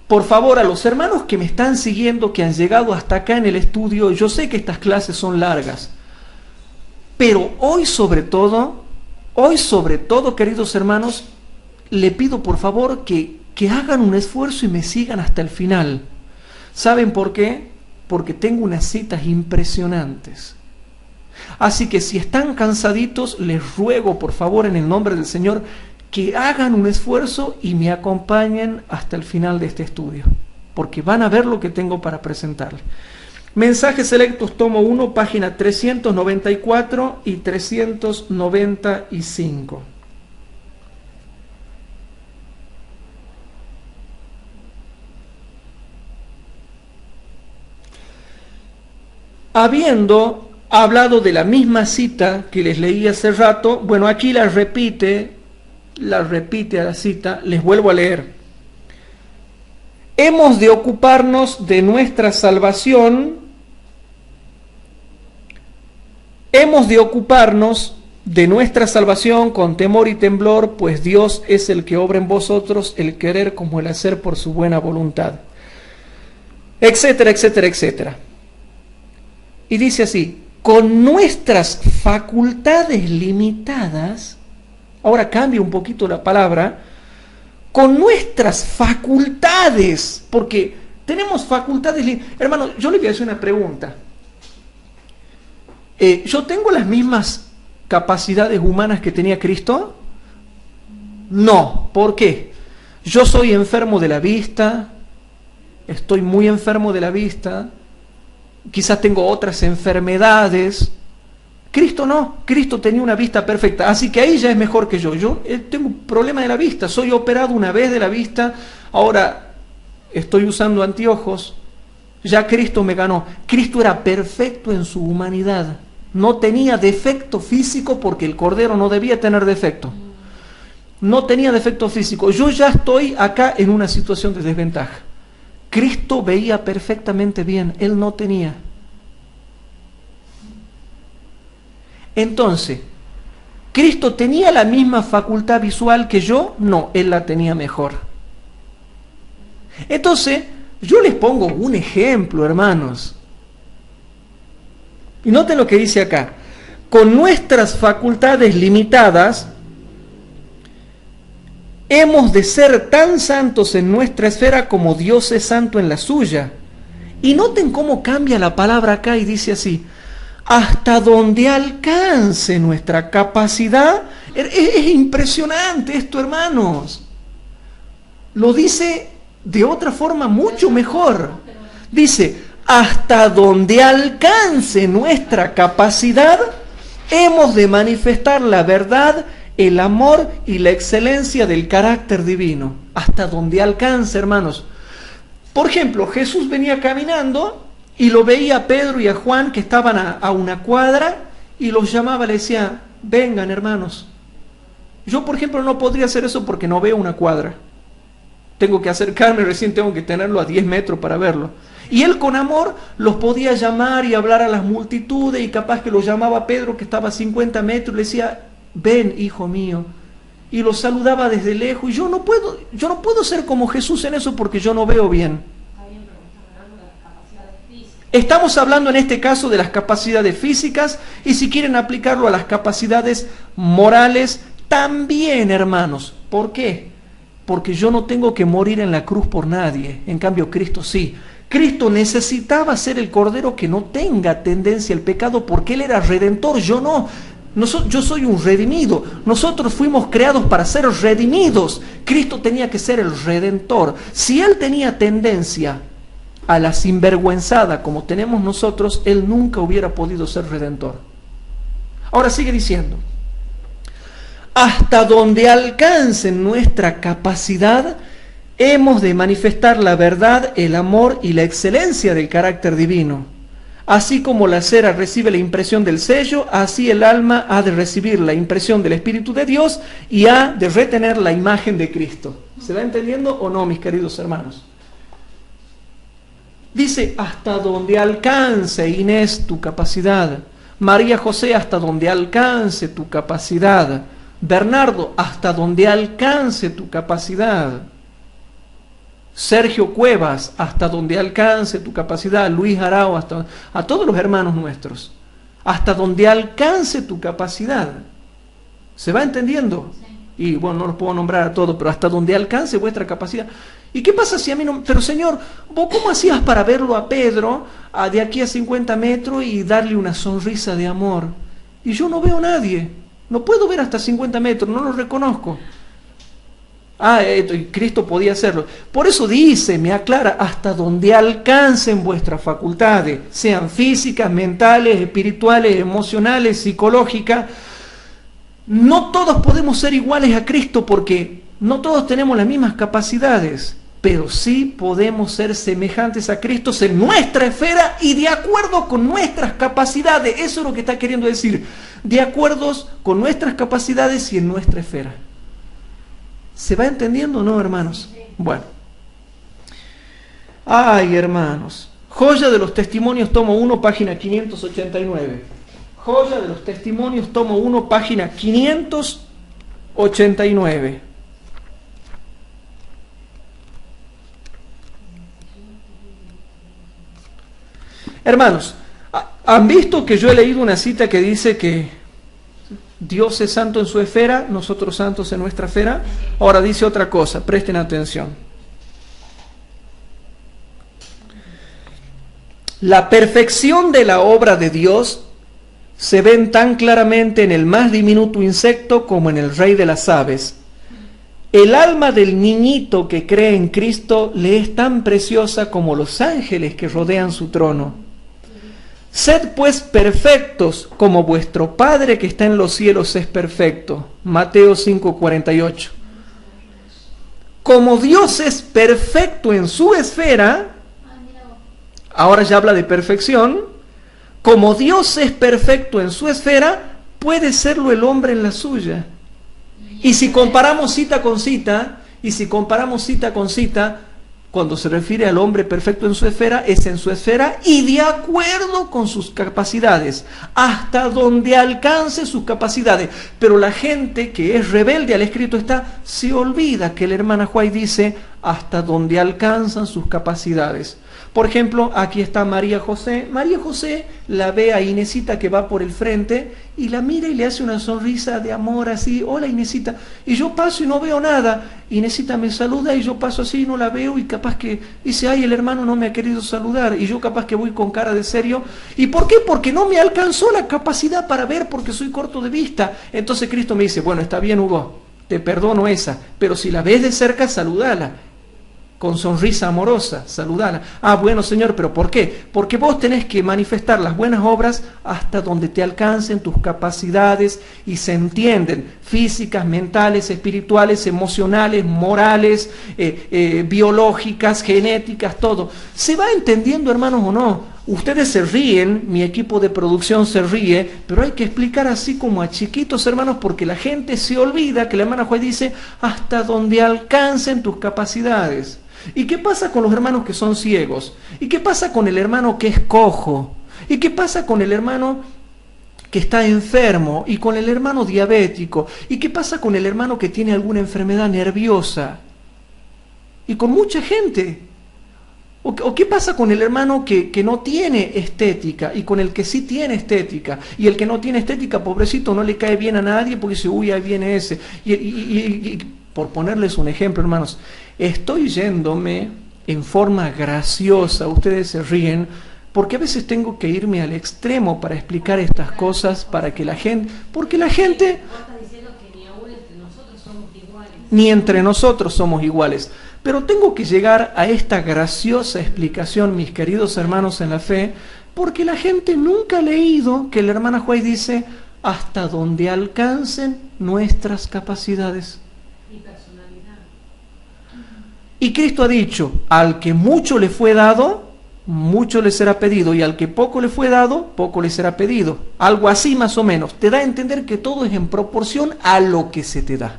Speaker 1: Por favor, a los hermanos que me están siguiendo, que han llegado hasta acá en el estudio, yo sé que estas clases son largas, pero hoy sobre todo, queridos hermanos, le pido por favor que hagan un esfuerzo y me sigan hasta el final. ¿Saben por qué? Porque tengo unas citas impresionantes. Así que si están cansaditos, les ruego por favor en el nombre del Señor que hagan un esfuerzo y me acompañen hasta el final de este estudio, porque van a ver lo que tengo para presentarles. Mensajes selectos, tomo 1, página 394 y 395. Habiendo hablado de la misma cita que les leí hace rato, bueno, aquí la repite a la cita, les vuelvo a leer. Hemos de ocuparnos de nuestra salvación, con temor y temblor, pues Dios es el que obra en vosotros el querer como el hacer por su buena voluntad. Etcétera, etcétera, etcétera. Y dice así, con nuestras facultades limitadas, ahora cambia un poquito la palabra, con nuestras facultades, porque tenemos facultades. Hermano, yo le voy a hacer una pregunta. ¿Yo tengo las mismas capacidades humanas que tenía Cristo? No. ¿Por qué? Yo soy enfermo de la vista, estoy muy enfermo de la vista, quizás tengo otras enfermedades. Cristo no, Cristo tenía una vista perfecta, así que ahí ya es mejor que yo. Yo tengo un problema de la vista, soy operado una vez de la vista, ahora estoy usando anteojos, ya Cristo me ganó. Cristo era perfecto en su humanidad, no tenía defecto físico porque el Cordero no debía tener defecto. No tenía defecto físico, yo ya estoy acá en una situación de desventaja. Cristo veía perfectamente bien, Él no tenía. Entonces, ¿Cristo tenía la misma facultad visual que yo? No, Él la tenía mejor. Entonces, yo les pongo un ejemplo, hermanos. Y noten lo que dice acá. Con nuestras facultades limitadas, hemos de ser tan santos en nuestra esfera como Dios es santo en la suya. Y noten cómo cambia la palabra acá y dice así, hasta donde alcance nuestra capacidad. Es impresionante esto, hermanos. Lo dice de otra forma mucho mejor. Dice, hasta donde alcance nuestra capacidad, hemos de manifestar la verdad, el amor y la excelencia del carácter divino. Hasta donde alcance, hermanos. Por ejemplo, Jesús venía caminando y lo veía a Pedro y a Juan que estaban a una cuadra y los llamaba, le decía, vengan hermanos. Yo, por ejemplo, no podría hacer eso porque no veo una cuadra. Tengo que acercarme, recién tengo que tenerlo a 10 metros para verlo. Y él con amor los podía llamar y hablar a las multitudes, y capaz que lo llamaba a Pedro que estaba a 50 metros y le decía, ven hijo mío. Y lo saludaba desde lejos. Y yo no puedo ser como Jesús en eso porque yo no veo bien. Estamos hablando en este caso de las capacidades físicas, y si quieren aplicarlo a las capacidades morales, también, hermanos. ¿Por qué? Porque yo no tengo que morir en la cruz por nadie. En cambio, Cristo sí. Cristo necesitaba ser el Cordero que no tenga tendencia al pecado porque Él era redentor, yo no. Yo soy un redimido. Nosotros fuimos creados para ser redimidos. Cristo tenía que ser el redentor. Si Él tenía tendencia a la sinvergüenzada como tenemos nosotros, Él nunca hubiera podido ser redentor. Ahora sigue diciendo, hasta donde alcance nuestra capacidad, hemos de manifestar la verdad, el amor y la excelencia del carácter divino. Así como la cera recibe la impresión del sello, así el alma ha de recibir la impresión del Espíritu de Dios y ha de retener la imagen de Cristo. ¿Se va entendiendo o no, mis queridos hermanos? Dice, hasta donde alcance, Inés, tu capacidad. María José, hasta donde alcance tu capacidad. Bernardo, hasta donde alcance tu capacidad. Sergio Cuevas, hasta donde alcance tu capacidad. Luis Arao, a todos los hermanos nuestros, hasta donde alcance tu capacidad. ¿Se va entendiendo? Sí. Y bueno, no los puedo nombrar a todos, pero hasta donde alcance vuestra capacidad. ¿Y qué pasa si a mí no? Pero Señor, ¿vos cómo hacías para verlo a Pedro de aquí a 50 metros y darle una sonrisa de amor? Y yo no veo a nadie. No puedo ver hasta 50 metros, no lo reconozco. Cristo podía hacerlo. Por eso dice, me aclara, hasta donde alcancen vuestras facultades, sean físicas, mentales, espirituales, emocionales, psicológicas. No todos podemos ser iguales a Cristo porque no todos tenemos las mismas capacidades, pero sí podemos ser semejantes a Cristo en nuestra esfera y de acuerdo con nuestras capacidades. Eso es lo que está queriendo decir, de acuerdo con nuestras capacidades y en nuestra esfera. ¿Se va entendiendo o no, hermanos? Bueno. Ay, hermanos. Joya de los Testimonios, tomo 1, página 589. Joya de los Testimonios, tomo 1, página 589. Hermanos, ¿han visto que yo he leído una cita que dice que Dios es santo en su esfera, nosotros santos en nuestra esfera? Ahora dice otra cosa, presten atención. La perfección de la obra de Dios se ven tan claramente en el más diminuto insecto como en el rey de las aves. El alma del niñito que cree en Cristo le es tan preciosa como los ángeles que rodean su trono. Sed pues perfectos como vuestro Padre que está en los cielos es perfecto. Mateo 5:48. Como Dios es perfecto en su esfera, ahora ya habla de perfección, como Dios es perfecto en su esfera, puede serlo el hombre en la suya. Y si comparamos cita con cita, cuando se refiere al hombre perfecto en su esfera, es en su esfera y de acuerdo con sus capacidades, hasta donde alcance sus capacidades. Pero la gente que es rebelde al escrito se olvida que la hermana Juay dice hasta donde alcanzan sus capacidades. Por ejemplo, aquí está María José. María José la ve a Inesita que va por el frente y la mira y le hace una sonrisa de amor así. Hola Inesita. Y yo paso y no veo nada. Inesita me saluda y yo paso así y no la veo y capaz que dice, ay, el hermano no me ha querido saludar. Y yo capaz que voy con cara de serio. ¿Y por qué? Porque no me alcanzó la capacidad para ver porque soy corto de vista. Entonces Cristo me dice, bueno, está bien Hugo, te perdono esa, pero si la ves de cerca, saludala. Con sonrisa amorosa, saludala. Ah, bueno Señor, ¿pero por qué? Porque vos tenés que manifestar las buenas obras hasta donde te alcancen tus capacidades y se entienden, físicas, mentales, espirituales, emocionales, morales, biológicas, genéticas, todo. ¿Se va entendiendo, hermanos, o no? Ustedes se ríen, mi equipo de producción se ríe, pero hay que explicar así como a chiquitos, hermanos, porque la gente se olvida que la hermana Juárez dice hasta donde alcancen tus capacidades. ¿Y qué pasa con los hermanos que son ciegos? ¿Y qué pasa con el hermano que es cojo? ¿Y qué pasa con el hermano que está enfermo? ¿Y con el hermano diabético? ¿Y qué pasa con el hermano que tiene alguna enfermedad nerviosa? Y con mucha gente. ¿O qué pasa con el hermano que no tiene estética y con el que sí tiene estética? Y el que no tiene estética, pobrecito, no le cae bien a nadie porque dice, uy, ahí viene ese. Y por ponerles un ejemplo, hermanos, estoy yéndome en forma graciosa, ustedes se ríen, porque a veces tengo que irme al extremo para explicar estas cosas, para que la gente... Porque la gente... Ni entre nosotros somos iguales. Pero tengo que llegar a esta graciosa explicación, mis queridos hermanos en la fe, porque la gente nunca ha leído que la hermana Juárez dice hasta donde alcancen nuestras capacidades.
Speaker 2: Y personalidad.
Speaker 1: Y Cristo ha dicho, al que mucho le fue dado, mucho le será pedido, y al que poco le fue dado, poco le será pedido. Algo así más o menos. Te da a entender que todo es en proporción a lo que se te da.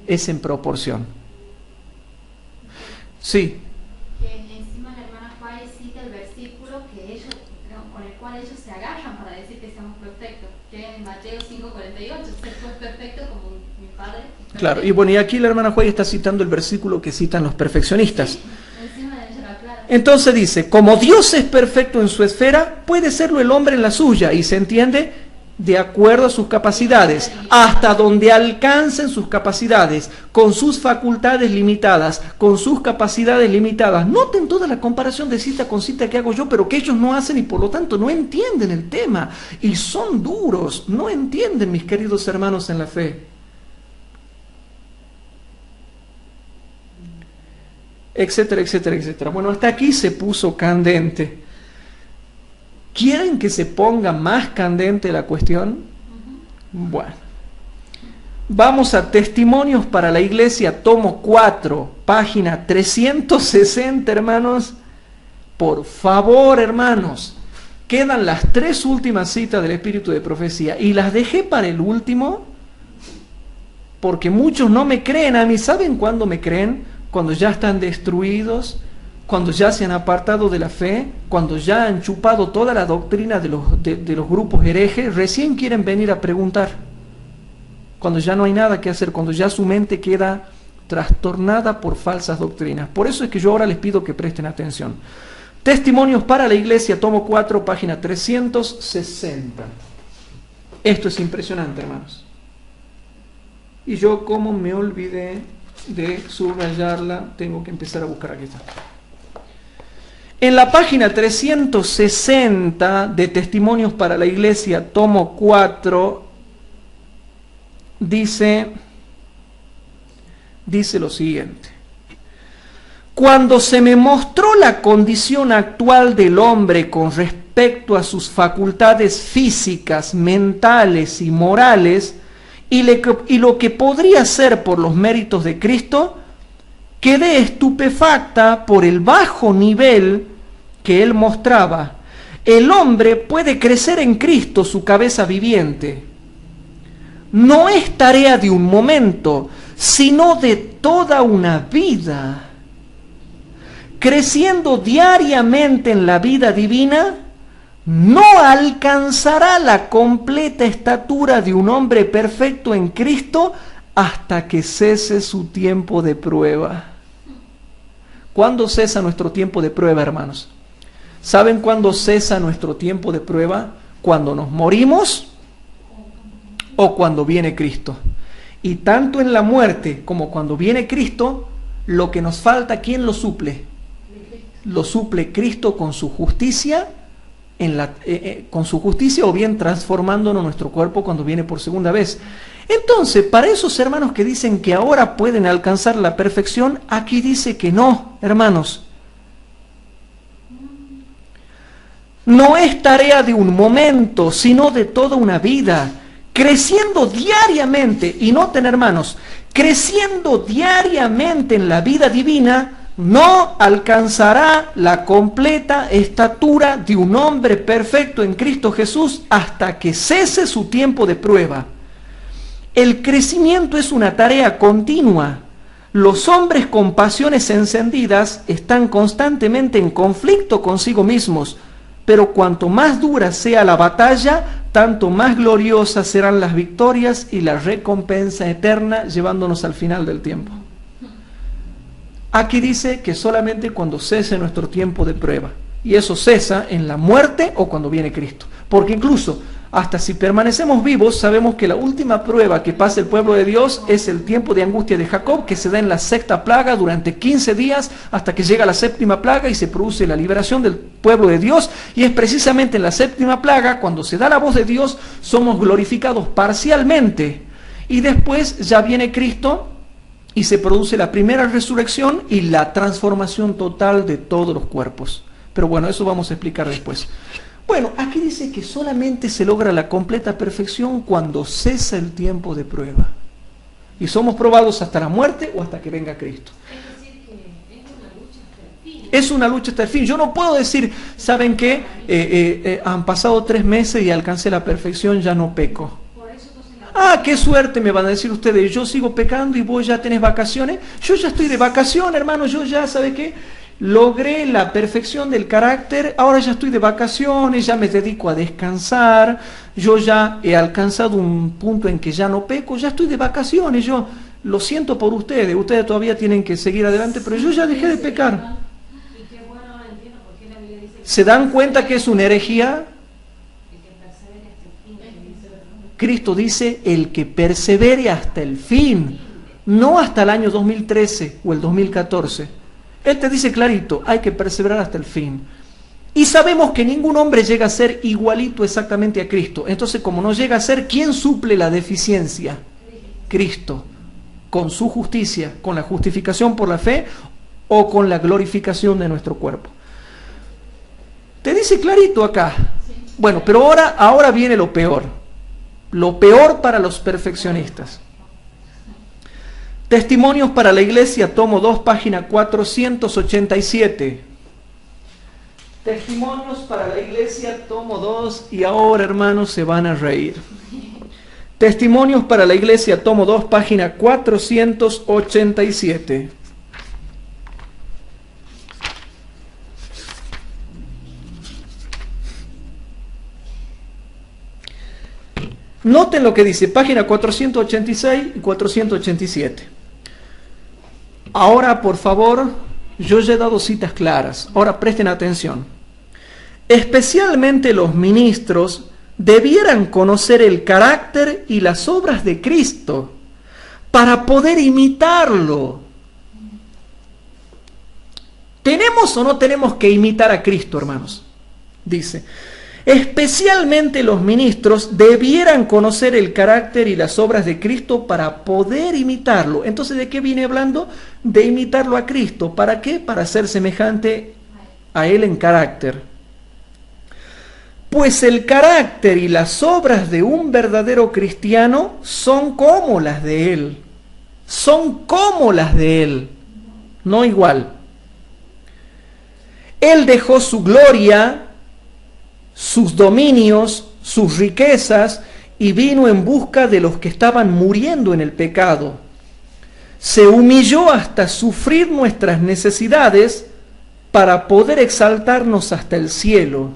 Speaker 1: Es en proporción. Sí.
Speaker 2: Que encima la hermana Juárez cita el versículo con el cual ellos se agarran para decir que somos perfectos, que es en Mateo 5:48, ser pues perfecto como mi Padre.
Speaker 1: Claro, y bueno, y aquí la hermana Juárez está citando el versículo que citan los perfeccionistas.
Speaker 2: Sí, encima de ella lo aclara.
Speaker 1: Entonces dice, como Dios es perfecto en su esfera, puede serlo el hombre en la suya, y se entiende de acuerdo a sus capacidades, hasta donde alcancen sus capacidades, con sus facultades limitadas, con sus capacidades limitadas. Noten toda la comparación de cita con cita que hago yo, pero que ellos no hacen y por lo tanto no entienden el tema. Y son duros, no entienden, mis queridos hermanos en la fe. Etcétera, etcétera, etcétera. Bueno, hasta aquí se puso candente. ¿Quieren que se ponga más candente la cuestión? Bueno, vamos a Testimonios para la Iglesia, tomo 4, página 360, hermanos. Por favor, hermanos, quedan las 3 últimas citas del Espíritu de Profecía y las dejé para el último porque muchos no me creen a mí. ¿Saben cuándo me creen? Cuando ya están destruidos, cuando ya se han apartado de la fe, cuando ya han chupado toda la doctrina de los grupos herejes, recién quieren venir a preguntar. Cuando ya no hay nada que hacer, cuando ya su mente queda trastornada por falsas doctrinas. Por eso es que yo ahora les pido que presten atención. Testimonios para la Iglesia, tomo 4, página 360. Esto es impresionante, hermanos. Y yo, como me olvidé de subrayarla, tengo que empezar a buscar. Aquí está. En la página 360 de Testimonios para la Iglesia, tomo 4, dice lo siguiente. Cuando se me mostró la condición actual del hombre con respecto a sus facultades físicas, mentales y morales, y lo que podría ser por los méritos de Cristo, quedé estupefacta por el bajo nivel que él mostraba. El hombre puede crecer en Cristo, su cabeza viviente. No es tarea de un momento, sino de toda una vida. Creciendo diariamente en la vida divina, no alcanzará la completa estatura de un hombre perfecto en Cristo hasta que cese su tiempo de prueba. ¿Cuándo cesa nuestro tiempo de prueba, hermanos? ¿Saben cuándo cesa nuestro tiempo de prueba? Cuando nos morimos o cuando viene Cristo. Y tanto en la muerte como cuando viene Cristo, lo que nos falta, ¿quién lo suple? Lo suple Cristo con su justicia, con su justicia, o bien transformándonos nuestro cuerpo cuando viene por segunda vez. Entonces, para esos hermanos que dicen que ahora pueden alcanzar la perfección, aquí dice que no, hermanos. No es tarea de un momento, sino de toda una vida, creciendo diariamente, y noten, hermanos, creciendo diariamente en la vida divina, no alcanzará la completa estatura de un hombre perfecto en Cristo Jesús hasta que cese su tiempo de prueba. El crecimiento es una tarea continua. Los hombres con pasiones encendidas están constantemente en conflicto consigo mismos, pero cuanto más dura sea la batalla, tanto más gloriosas serán las victorias y la recompensa eterna llevándonos al final del tiempo. Aquí dice que solamente cuando cese nuestro tiempo de prueba, y eso cesa en la muerte o cuando viene Cristo, porque incluso hasta si permanecemos vivos, sabemos que la última prueba que pasa el pueblo de Dios es el tiempo de angustia de Jacob, que se da en la sexta plaga durante 15 días hasta que llega la séptima plaga y se produce la liberación del pueblo de Dios. Y es precisamente en la séptima plaga, cuando se da la voz de Dios, somos glorificados parcialmente. Y después ya viene Cristo y se produce la primera resurrección y la transformación total de todos los cuerpos. Pero bueno, eso vamos a explicar después. Bueno, aquí dice que solamente se logra la completa perfección cuando cesa el tiempo de prueba. Y somos probados hasta la muerte o hasta que venga Cristo.
Speaker 2: Es decir, que es una lucha hasta el fin.
Speaker 1: Es una lucha hasta el fin. Yo no puedo decir, ¿saben qué? Han pasado 3 meses y alcancé la perfección, ya no peco.
Speaker 2: Por eso entonces
Speaker 1: Qué suerte, me van a decir ustedes, yo sigo pecando y vos ya tenés vacaciones. Yo ya estoy de vacación, hermano, yo ya, ¿sabe qué? Logré la perfección del carácter, ahora ya estoy de vacaciones, ya me dedico a descansar, yo ya he alcanzado un punto en que ya no peco, ya estoy de vacaciones, yo lo siento por ustedes todavía tienen que seguir adelante, pero yo ya dejé de pecar. ¿Se dan cuenta que es una herejía? Cristo dice, el que persevere hasta el fin, no hasta el año 2013 o el 2014. Él te dice clarito, hay que perseverar hasta el fin. Y sabemos que ningún hombre llega a ser igualito exactamente a Cristo. Entonces, como no llega a ser, ¿quién suple la deficiencia? Cristo. Con su justicia, con la justificación por la fe o con la glorificación de nuestro cuerpo. Te dice clarito acá. Bueno, pero ahora viene lo peor. Lo peor para los perfeccionistas. Testimonios para la Iglesia, tomo 2, página 487. Testimonios para la Iglesia, tomo 2, y ahora, hermanos, se van a reír. Testimonios para la Iglesia, tomo 2, página 487. Noten lo que dice, página 486 y 487. Ahora, por favor, yo ya he dado citas claras. Ahora presten atención. Especialmente los ministros debieran conocer el carácter y las obras de Cristo para poder imitarlo. ¿Tenemos o no tenemos que imitar a Cristo, hermanos? Dice, especialmente los ministros debieran conocer el carácter y las obras de Cristo para poder imitarlo. Entonces, ¿de qué viene hablando? De imitarlo a Cristo. ¿Para qué? Para ser semejante a Él en carácter. Pues el carácter y las obras de un verdadero cristiano son como las de Él. Son como las de Él, no igual. Él dejó su gloria, sus dominios, sus riquezas, y vino en busca de los que estaban muriendo en el pecado. Se humilló hasta sufrir nuestras necesidades para poder exaltarnos hasta el cielo.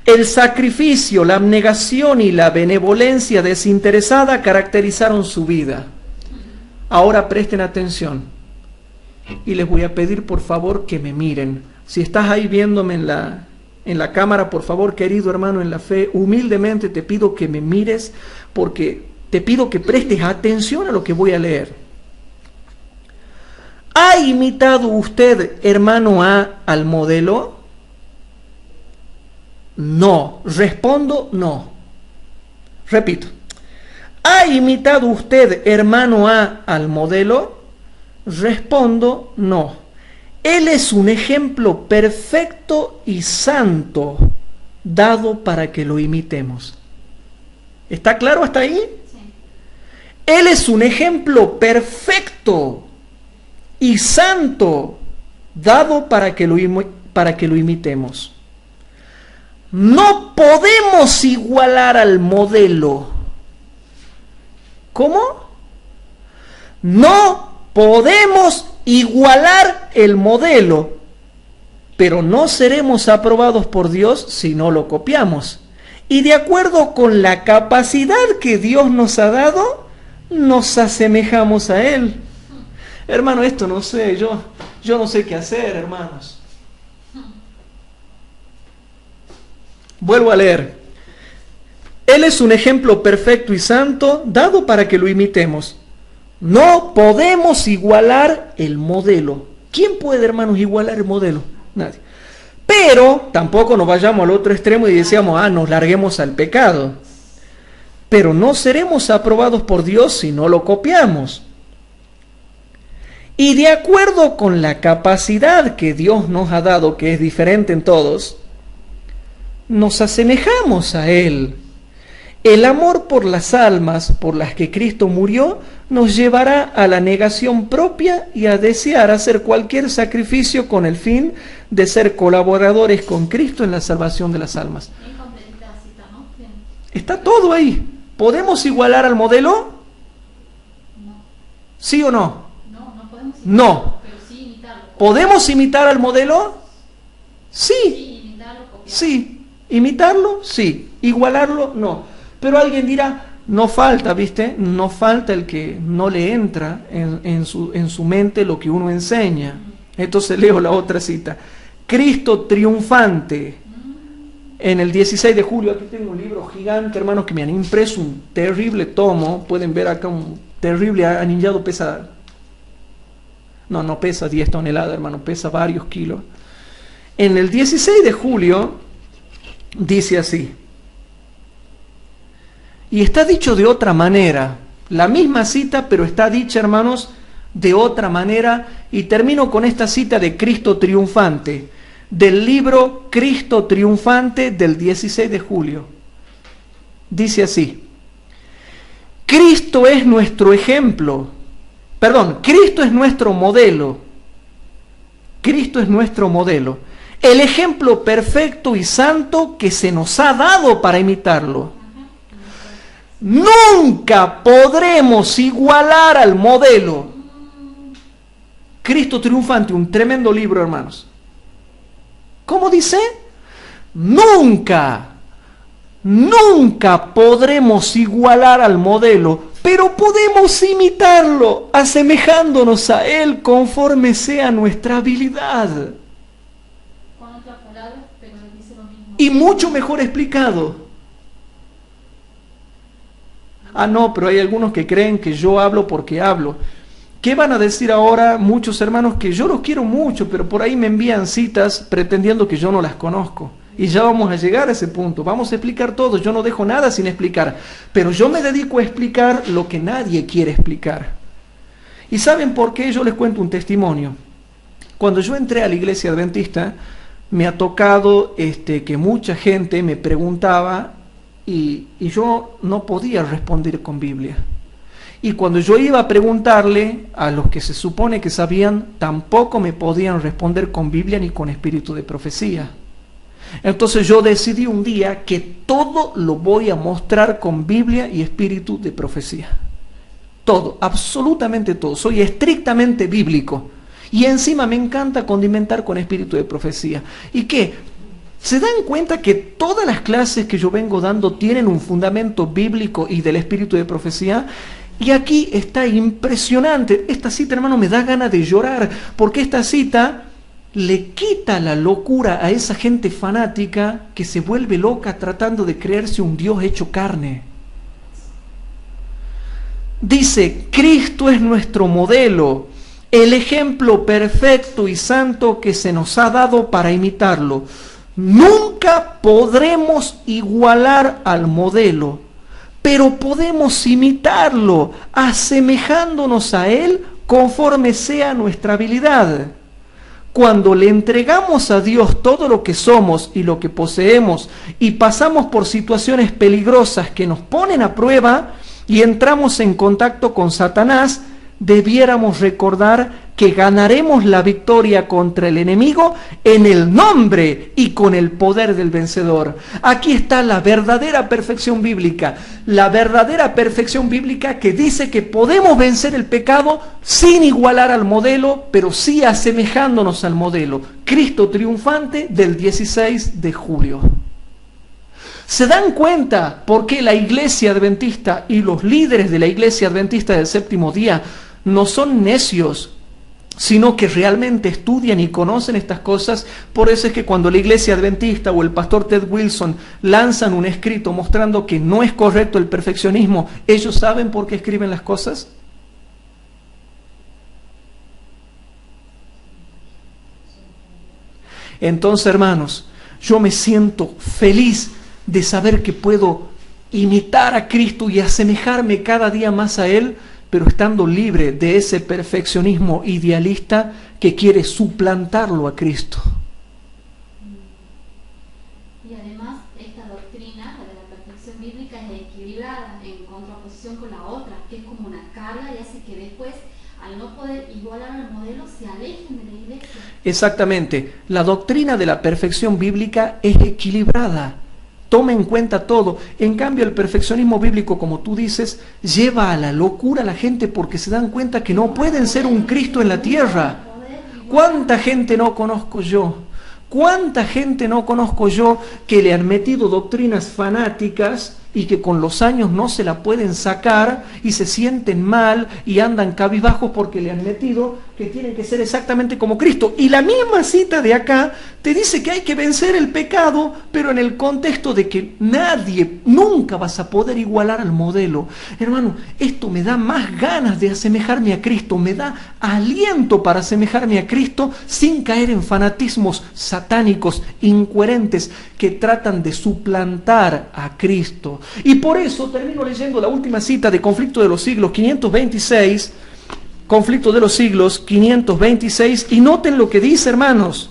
Speaker 1: El sacrificio, la abnegación y la benevolencia desinteresada caracterizaron su vida. Ahora presten atención y les voy a pedir por favor que me miren. Si estás ahí viéndome en la cámara, por favor, querido hermano en la fe, humildemente te pido que me mires, porque te pido que prestes atención a lo que voy a leer. ¿Ha imitado usted, hermano A, al modelo? No. Respondo, no. Repito. ¿Ha imitado usted, hermano A, al modelo? Respondo, no. Él es un ejemplo perfecto y santo, dado para que lo imitemos. ¿Está claro hasta ahí? Sí. Él es un ejemplo perfecto y santo, dado para que lo imitemos. No podemos igualar al modelo. ¿Cómo? No podemos igualar el modelo, pero no seremos aprobados por Dios si no lo copiamos. Y de acuerdo con la capacidad que Dios nos ha dado, nos asemejamos a Él. Hermano, esto no sé, yo no sé qué hacer, hermanos. Vuelvo a leer. Él es un ejemplo perfecto y santo, dado para que lo imitemos. No podemos igualar el modelo. ¿Quién puede, hermanos, igualar el modelo? Nadie. Pero tampoco nos vayamos al otro extremo y decíamos, nos larguemos al pecado. Pero no seremos aprobados por Dios si no lo copiamos. Y de acuerdo con la capacidad que Dios nos ha dado, que es diferente en todos, nos asemejamos a Él. El amor por las almas por las que Cristo murió nos llevará a la negación propia y a desear hacer cualquier sacrificio con el fin de ser colaboradores con Cristo en la salvación de las almas. Está todo ahí. ¿Podemos igualar al modelo? ¿Sí o no?
Speaker 2: No podemos imitarlo,
Speaker 1: no.
Speaker 2: Pero sí imitarlo.
Speaker 1: ¿Podemos imitar al modelo? Sí.
Speaker 2: Imitarlo, copiarlo.
Speaker 1: Sí. ¿Imitarlo? Sí. ¿Igualarlo? No. Pero alguien dirá, no falta, ¿viste? No falta el que no le entra en su mente lo que uno enseña. Entonces leo la otra cita. Cristo triunfante. En el 16 de julio, aquí tengo un libro gigante, hermanos, que me han impreso un terrible tomo. Pueden ver acá un terrible anillado, pesa... No pesa 10 toneladas, hermano, pesa varios kilos. En el 16 de julio, dice así. Y está dicho de otra manera, la misma cita, pero está dicha, hermanos, de otra manera. Y termino con esta cita de Cristo triunfante, del libro Cristo triunfante del 16 de julio. Dice así: Cristo es nuestro ejemplo, Cristo es nuestro modelo. Cristo es nuestro modelo, el ejemplo perfecto y santo que se nos ha dado para imitarlo. Nunca podremos igualar al modelo. Cristo triunfante, un tremendo libro, hermanos. ¿Cómo dice? Nunca podremos igualar al modelo, pero podemos imitarlo, asemejándonos a Él conforme sea nuestra habilidad.
Speaker 2: Con otras palabras, pero dice lo mismo.
Speaker 1: Y mucho mejor explicado. No, pero hay algunos que creen que yo hablo porque hablo. ¿Qué van a decir ahora muchos hermanos? Que yo los quiero mucho, pero por ahí me envían citas pretendiendo que yo no las conozco. Y ya vamos a llegar a ese punto. Vamos a explicar todo. Yo no dejo nada sin explicar. Pero yo me dedico a explicar lo que nadie quiere explicar. ¿Y saben por qué? Yo les cuento un testimonio. Cuando yo entré a la iglesia adventista, me ha tocado que mucha gente me preguntaba y yo no podía responder con Biblia. Y cuando yo iba a preguntarle a los que se supone que sabían, tampoco me podían responder con Biblia ni con espíritu de profecía. Entonces yo decidí un día que todo lo voy a mostrar con Biblia y espíritu de profecía. Todo, absolutamente todo. Soy estrictamente bíblico. Y encima me encanta condimentar con espíritu de profecía. ¿Y qué? ¿Se dan cuenta que todas las clases que yo vengo dando tienen un fundamento bíblico y del espíritu de profecía? Y aquí está impresionante. Esta cita, hermano, me da ganas de llorar, porque esta cita le quita la locura a esa gente fanática que se vuelve loca tratando de creerse un Dios hecho carne. Dice, Cristo es nuestro modelo, el ejemplo perfecto y santo que se nos ha dado para imitarlo. Nunca podremos igualar al modelo, pero podemos imitarlo, asemejándonos a Él conforme sea nuestra habilidad. Cuando le entregamos a Dios todo lo que somos y lo que poseemos y pasamos por situaciones peligrosas que nos ponen a prueba y entramos en contacto con Satanás, debiéramos recordar que ganaremos la victoria contra el enemigo en el nombre y con el poder del vencedor. Aquí está la verdadera perfección bíblica. La verdadera perfección bíblica que dice que podemos vencer el pecado sin igualar al modelo, pero sí asemejándonos al modelo. Cristo triunfante del 16 de julio. ¿Se dan cuenta por qué la iglesia adventista y los líderes de la iglesia adventista del séptimo día no son necios, sino que realmente estudian y conocen estas cosas? Por eso es que cuando la iglesia adventista o el pastor Ted Wilson lanzan un escrito mostrando que no es correcto el perfeccionismo, ¿ellos saben por qué escriben las cosas? Entonces, hermanos, yo me siento feliz de saber que puedo imitar a Cristo y asemejarme cada día más a Él, pero estando libre de ese perfeccionismo idealista que quiere suplantarlo a Cristo.
Speaker 2: Y además, esta doctrina, la de la perfección bíblica, es equilibrada en contraposición con la otra, que es como una carga y hace que después, al no poder igualar al modelo, se alejen de la iglesia.
Speaker 1: Exactamente. La doctrina de la perfección bíblica es equilibrada. Toma en cuenta todo. En cambio, el perfeccionismo bíblico, como tú dices, lleva a la locura a la gente porque se dan cuenta que no pueden ser un Cristo en la tierra. ¿Cuánta gente no conozco yo? ¿Cuánta gente no conozco yo que le han metido doctrinas fanáticas y que con los años no se la pueden sacar y se sienten mal y andan cabizbajos porque le han metido que tienen que ser exactamente como Cristo? Y la misma cita de acá te dice que hay que vencer el pecado, pero en el contexto de que nadie, nunca vas a poder igualar al modelo. Hermano, esto me da más ganas de asemejarme a Cristo, me da aliento para asemejarme a Cristo sin caer en fanatismos satánicos, incoherentes, que tratan de suplantar a Cristo. Y por eso termino leyendo la última cita de Conflicto de los Siglos 526, Conflicto de los Siglos 526, y noten lo que dice, hermanos,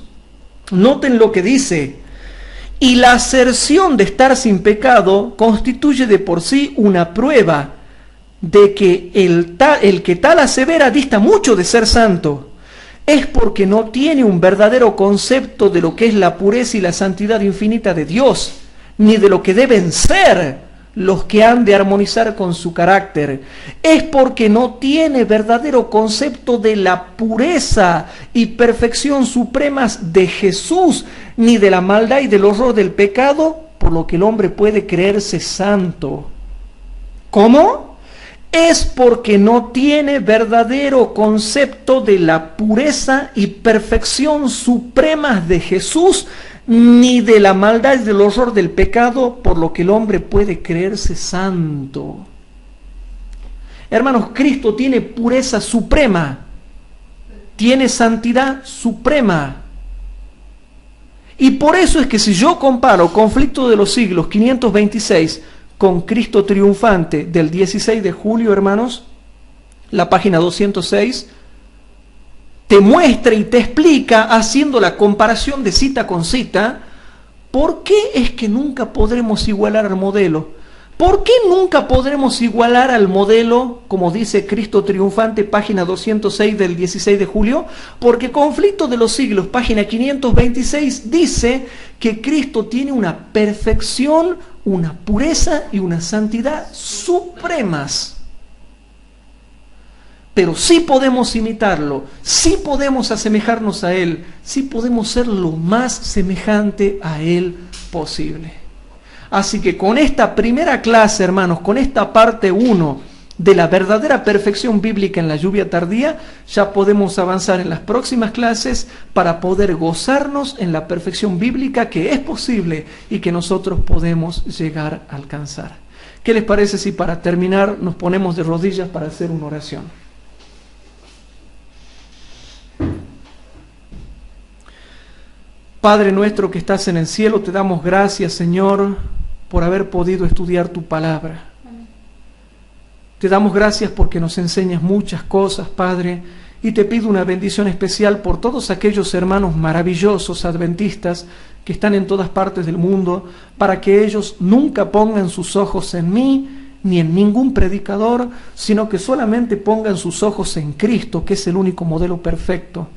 Speaker 1: noten lo que dice: y la aserción de estar sin pecado constituye de por sí una prueba de que el que tal asevera dista mucho de ser santo. Es porque no tiene un verdadero concepto de lo que es la pureza y la santidad infinita de Dios, ni de lo que deben ser los que han de armonizar con su carácter. Es porque no tiene verdadero concepto de la pureza y perfección supremas de Jesús, ni de la maldad y del horror del pecado, por lo que el hombre puede creerse santo. ¿Cómo? Es porque no tiene verdadero concepto de la pureza y perfección supremas de Jesús, ni de la maldad y del horror del pecado, por lo que el hombre puede creerse santo. Hermanos, Cristo tiene pureza suprema, tiene santidad suprema. Y por eso es que si yo comparo Conflicto de los Siglos 526 con Cristo triunfante del 16 de julio, hermanos, la página 206, te muestra y te explica, haciendo la comparación de cita con cita, por qué es que nunca podremos igualar al modelo. ¿Por qué nunca podremos igualar al modelo, como dice Cristo triunfante, página 206 del 16 de julio? Porque Conflicto de los Siglos, página 526, dice que Cristo tiene una perfección, una pureza y una santidad supremas. Pero sí podemos imitarlo, sí podemos asemejarnos a Él, sí podemos ser lo más semejante a Él posible. Así que con esta primera clase, hermanos, con esta parte 1 de la verdadera perfección bíblica en la lluvia tardía, ya podemos avanzar en las próximas clases para poder gozarnos en la perfección bíblica que es posible y que nosotros podemos llegar a alcanzar. ¿Qué les parece si para terminar nos ponemos de rodillas para hacer una oración? Padre nuestro que estás en el cielo, te damos gracias, Señor, por haber podido estudiar tu palabra. Te damos gracias porque nos enseñas muchas cosas, Padre, y te pido una bendición especial por todos aquellos hermanos maravillosos adventistas que están en todas partes del mundo, para que ellos nunca pongan sus ojos en mí, ni en ningún predicador, sino que solamente pongan sus ojos en Cristo, que es el único modelo perfecto.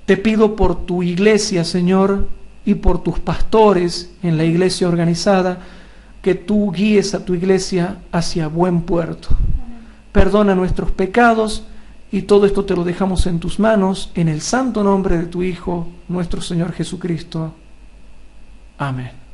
Speaker 1: Te pido por tu iglesia, Señor, y por tus pastores en la iglesia organizada, que tú guíes a tu iglesia hacia buen puerto. Perdona nuestros pecados, y todo esto te lo dejamos en tus manos, en el santo nombre de tu Hijo, nuestro Señor Jesucristo. Amén.